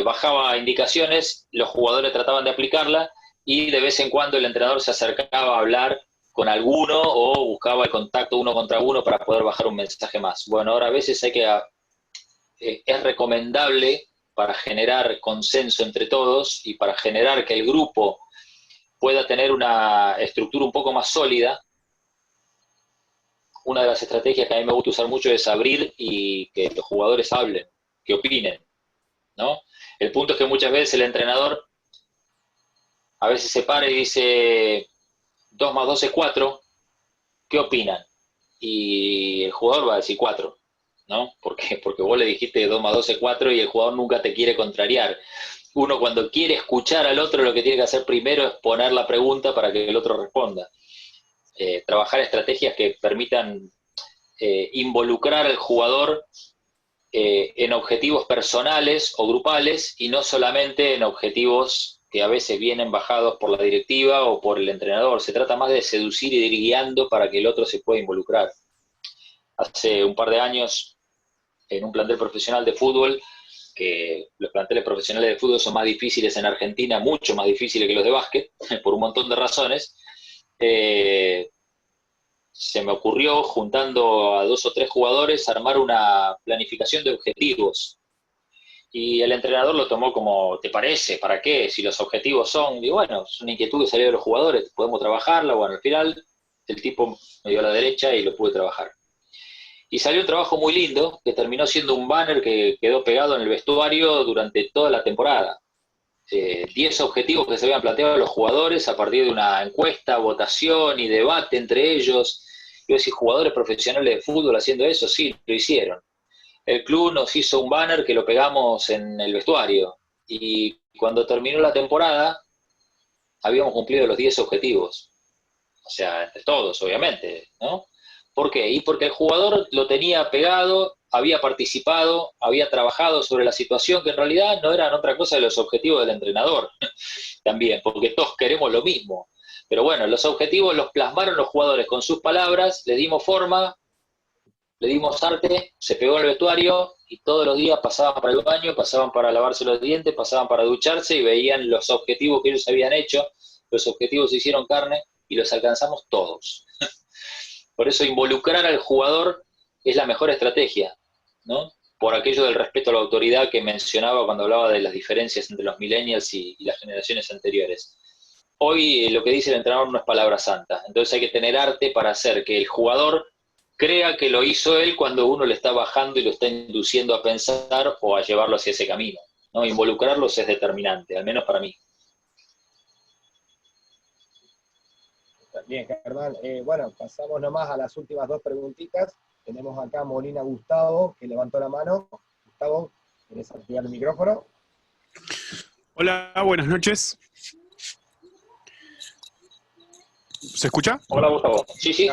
bajaba indicaciones, los jugadores trataban de aplicarla y de vez en cuando el entrenador se acercaba a hablar con alguno o buscaba el contacto uno contra uno para poder bajar un mensaje más. Bueno, ahora a veces es recomendable para generar consenso entre todos y para generar que el grupo pueda tener una estructura un poco más sólida. Una de las estrategias que a mí me gusta usar mucho es abrir y que los jugadores hablen, que opinen, ¿no? El punto es que muchas veces el entrenador a veces se para y dice 2 más 2 es 4, ¿qué opinan? Y el jugador va a decir 4, ¿no? ¿Por qué? Porque vos le dijiste 2 más 2 es 4 y el jugador nunca te quiere contrariar. Uno cuando quiere escuchar al otro lo que tiene que hacer primero es poner la pregunta para que el otro responda. Trabajar estrategias que permitan involucrar al jugador en objetivos personales o grupales y no solamente en objetivos que a veces vienen bajados por la directiva o por el entrenador. Se trata más de seducir y de ir guiando para que el otro se pueda involucrar. Hace un par de años, en un plantel profesional de fútbol, que los planteles profesionales de fútbol son más difíciles en Argentina, mucho más difíciles que los de básquet, por un montón de razones, se me ocurrió, juntando a 2 o 3 jugadores, armar una planificación de objetivos. Y el entrenador lo tomó como, ¿te parece? ¿Para qué? Si los objetivos son, y bueno, es una inquietud que salió de los jugadores, podemos trabajarla. Bueno, al final el tipo me dio a la derecha y lo pude trabajar. Y salió un trabajo muy lindo, que terminó siendo un banner que quedó pegado en el vestuario durante toda la temporada. 10 objetivos que se habían planteado los jugadores a partir de una encuesta, votación y debate entre ellos. Yo decía, ¿jugadores profesionales de fútbol haciendo eso? Sí, lo hicieron. El club nos hizo un banner que lo pegamos en el vestuario. Y cuando terminó la temporada, habíamos cumplido los 10 objetivos. O sea, entre todos, obviamente, ¿no? ¿Por qué? Y porque el jugador lo tenía pegado, había participado, había trabajado sobre la situación, que en realidad no eran otra cosa de los objetivos del entrenador. También, porque todos queremos lo mismo. Pero bueno, los objetivos los plasmaron los jugadores con sus palabras, les dimos forma, le dimos arte, se pegó en el vestuario y todos los días pasaban para el baño, pasaban para lavarse los dientes, pasaban para ducharse y veían los objetivos que ellos habían hecho. Los objetivos se hicieron carne y los alcanzamos todos. Por eso involucrar al jugador es la mejor estrategia, ¿no? Por aquello del respeto a la autoridad que mencionaba cuando hablaba de las diferencias entre los millennials y las generaciones anteriores. Hoy lo que dice el entrenador no es palabra santa, entonces hay que tener arte para hacer que el jugador crea que lo hizo él cuando uno le está bajando y lo está induciendo a pensar o a llevarlo hacia ese camino, ¿no? Involucrarlos es determinante, al menos para mí. Bien, Germán. Bueno, pasamos nomás a las últimas 2 preguntitas. Tenemos acá a Molina Gustavo, que levantó la mano. Gustavo, ¿querés activar el micrófono? Hola, buenas noches. ¿Se escucha? Hola, Gustavo. Sí, sí.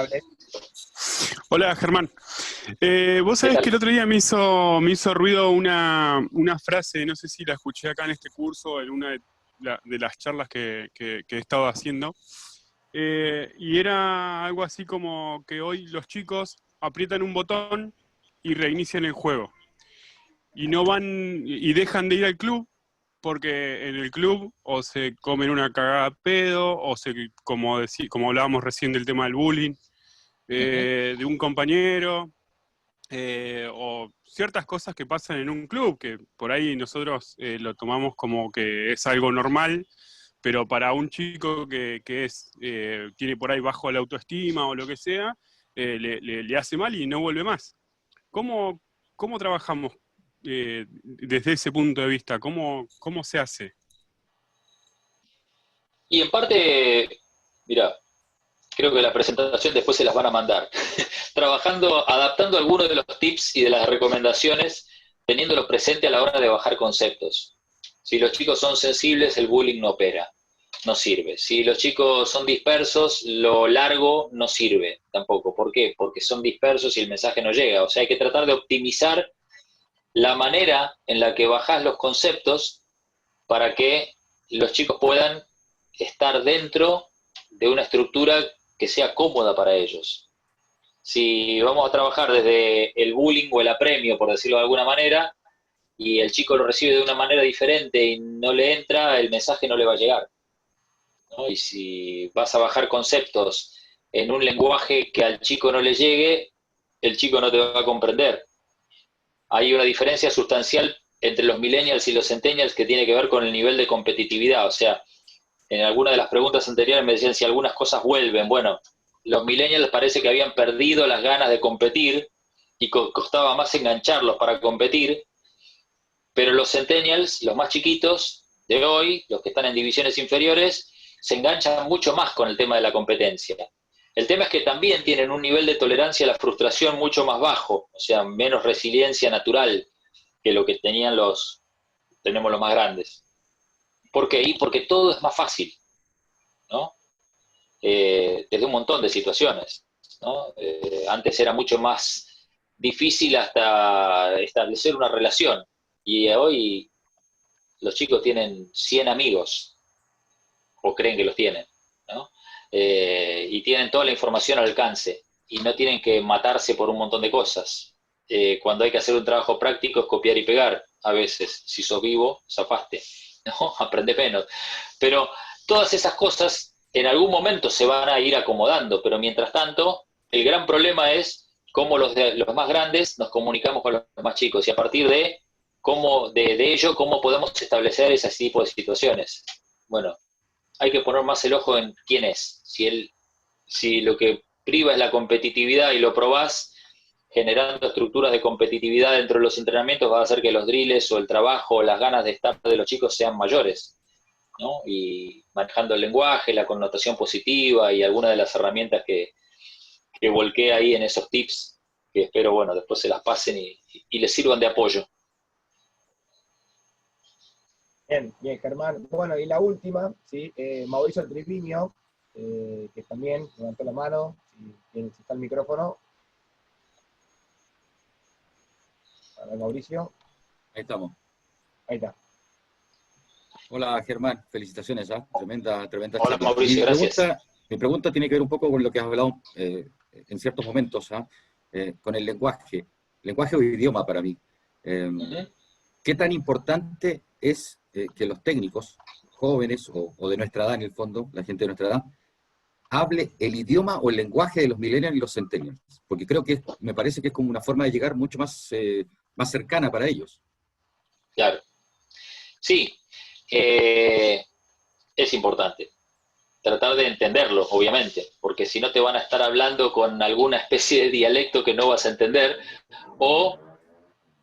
Hola, Germán. Vos sabés que el otro día me hizo ruido una frase, no sé si la escuché acá en este curso, en una de las charlas que he estado haciendo, y era algo así como que hoy los chicos aprietan un botón y reinician el juego. Y no van y dejan de ir al club, porque en el club o se comen una cagada a pedo, o como hablábamos recién del tema del bullying, de un compañero, o ciertas cosas que pasan en un club, que por ahí nosotros lo tomamos como que es algo normal, pero para un chico que tiene por ahí bajo la autoestima o lo que sea, le hace mal y no vuelve más. ¿Cómo trabajamos desde ese punto de vista? ¿Cómo se hace? Y en parte, mira, creo que la presentación después se las van a mandar. Adaptando algunos de los tips y de las recomendaciones, teniéndolos presente a la hora de bajar conceptos. Si los chicos son sensibles, el bullying no opera, no sirve. Si los chicos son dispersos, lo largo no sirve tampoco. ¿Por qué? Porque son dispersos y el mensaje no llega. O sea, hay que tratar de optimizar la manera en la que bajás los conceptos para que los chicos puedan estar dentro de una estructura que sea cómoda para ellos. Si vamos a trabajar desde el bullying o el apremio, por decirlo de alguna manera, y el chico lo recibe de una manera diferente y no le entra, el mensaje no le va a llegar, ¿no? Y si vas a bajar conceptos en un lenguaje que al chico no le llegue, el chico no te va a comprender. Hay una diferencia sustancial entre los millennials y los centennials que tiene que ver con el nivel de competitividad. O sea, en alguna de las preguntas anteriores me decían si algunas cosas vuelven. Bueno, los millennials parece que habían perdido las ganas de competir y costaba más engancharlos para competir, pero los centennials, los más chiquitos de hoy, los que están en divisiones inferiores, se enganchan mucho más con el tema de la competencia. El tema es que también tienen un nivel de tolerancia a la frustración mucho más bajo, o sea, menos resiliencia natural que lo que tenemos los más grandes. ¿Por qué? Y porque todo es más fácil, ¿no? Desde un montón de situaciones, ¿no? Antes era mucho más difícil hasta establecer una relación, y hoy los chicos tienen 100 amigos, o creen que los tienen, ¿no? Y tienen toda la información al alcance, y no tienen que matarse por un montón de cosas. Cuando hay que hacer un trabajo práctico es copiar y pegar, a veces. Si sos vivo, zafaste, ¿no? Aprende menos. Pero todas esas cosas en algún momento se van a ir acomodando, pero mientras tanto, el gran problema es cómo los más grandes nos comunicamos con los más chicos, y a partir de ello, cómo podemos establecer ese tipo de situaciones. Bueno, hay que poner más el ojo en quién es. Si lo que priva es la competitividad y lo probás generando estructuras de competitividad dentro de los entrenamientos, va a hacer que los drills o el trabajo o las ganas de estar de los chicos sean mayores, ¿no? Y manejando el lenguaje, la connotación positiva y algunas de las herramientas que volqué ahí en esos tips, que espero, bueno, después se las pasen y les sirvan de apoyo. Bien, bien, Germán. Bueno, y la última, ¿sí? Mauricio Triviño, que también levantó la mano, si está el micrófono. A ver, Mauricio. Ahí estamos. Ahí está. Hola, Germán. Felicitaciones, ¿ah? Tremenda Hola, charla. Mauricio, gracias. Mi pregunta tiene que ver un poco con lo que has hablado en ciertos momentos, ¿ah? con el lenguaje o idioma para mí. ¿Qué tan importante es que los técnicos jóvenes o de nuestra edad, en el fondo, la gente de nuestra edad, hable el idioma o el lenguaje de los millennials y los centennials? Porque creo que me parece que es como una forma de llegar mucho más, más cercana para ellos. Claro. Sí, es importante tratar de entenderlo, obviamente, porque si no te van a estar hablando con alguna especie de dialecto que no vas a entender, o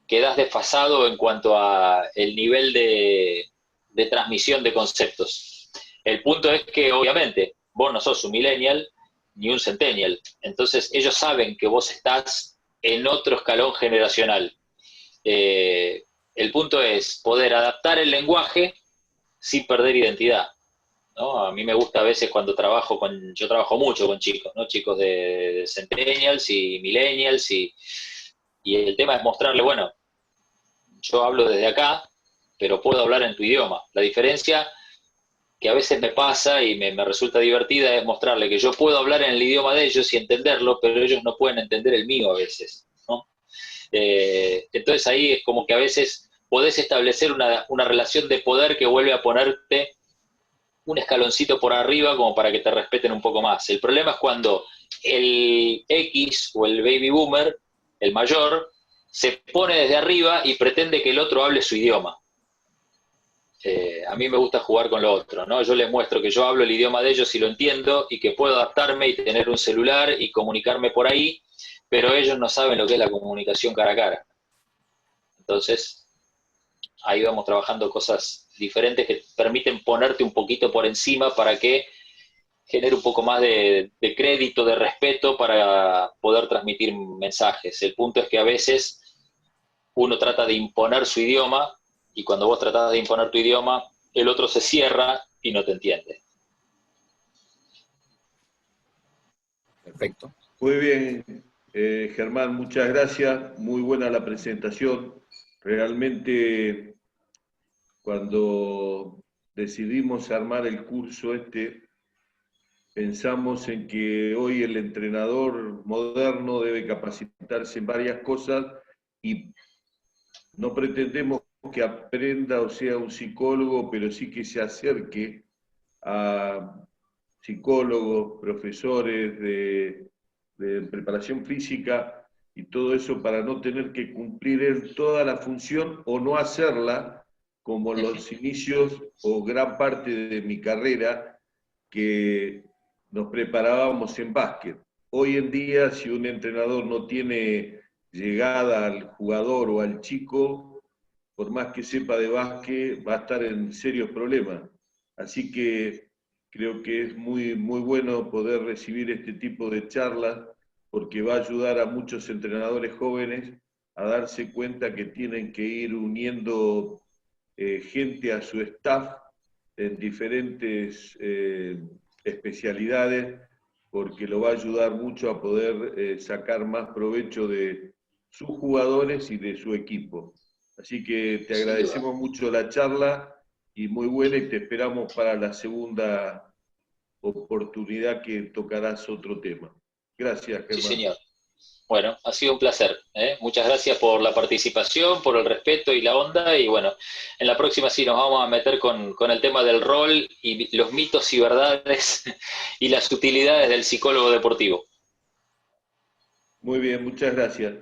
quedas desfasado en cuanto a el nivel de transmisión de conceptos. El punto es que, obviamente, vos no sos un millennial ni un centennial, entonces ellos saben que vos estás en otro escalón generacional. El punto es poder adaptar el lenguaje sin perder identidad, ¿no? A mí me gusta a veces cuando yo trabajo mucho con chicos, ¿no? Chicos de centennials y millennials, y el tema es mostrarle, bueno, yo hablo desde acá, pero puedo hablar en tu idioma. La diferencia que a veces me pasa y me resulta divertida es mostrarle que yo puedo hablar en el idioma de ellos y entenderlo, pero ellos no pueden entender el mío a veces, ¿no? Entonces ahí es como que a veces podés establecer una relación de poder que vuelve a ponerte un escaloncito por arriba como para que te respeten un poco más. El problema es cuando el X o el baby boomer, el mayor, se pone desde arriba y pretende que el otro hable su idioma. A mí me gusta jugar con lo otro, ¿no? Yo les muestro que yo hablo el idioma de ellos y lo entiendo, y que puedo adaptarme y tener un celular y comunicarme por ahí, pero ellos no saben lo que es la comunicación cara a cara. Entonces, ahí vamos trabajando cosas diferentes que permiten ponerte un poquito por encima para que genere un poco más de crédito, de respeto para poder transmitir mensajes. El punto es que a veces uno trata de imponer su idioma, y cuando vos tratás de imponer tu idioma, el otro se cierra y no te entiende. Perfecto. Muy bien, Germán, muchas gracias. Muy buena la presentación. Realmente, cuando decidimos armar el curso pensamos en que hoy el entrenador moderno debe capacitarse en varias cosas y no pretendemos que aprenda o sea un psicólogo, pero sí que se acerque a psicólogos, profesores de preparación física y todo eso, para no tener que cumplir él toda la función o no hacerla como los inicios o gran parte de mi carrera, que nos preparábamos en básquet. Hoy en día, si un entrenador no tiene llegada al jugador o al chico, por más que sepa de básquet, va a estar en serios problemas. Así que creo que es muy, muy bueno poder recibir este tipo de charlas, porque va a ayudar a muchos entrenadores jóvenes a darse cuenta que tienen que ir uniendo gente a su staff en diferentes especialidades, porque lo va a ayudar mucho a poder sacar más provecho de sus jugadores y de su equipo. Así que te agradecemos mucho la charla, y muy buena, y te esperamos para la segunda oportunidad que tocarás otro tema. Gracias, Germán. Sí, señor. Bueno, ha sido un placer, ¿eh? Muchas gracias por la participación, por el respeto y la onda, y bueno, en la próxima sí nos vamos a meter con el tema del rol y los mitos y verdades y las utilidades del psicólogo deportivo. Muy bien, muchas gracias.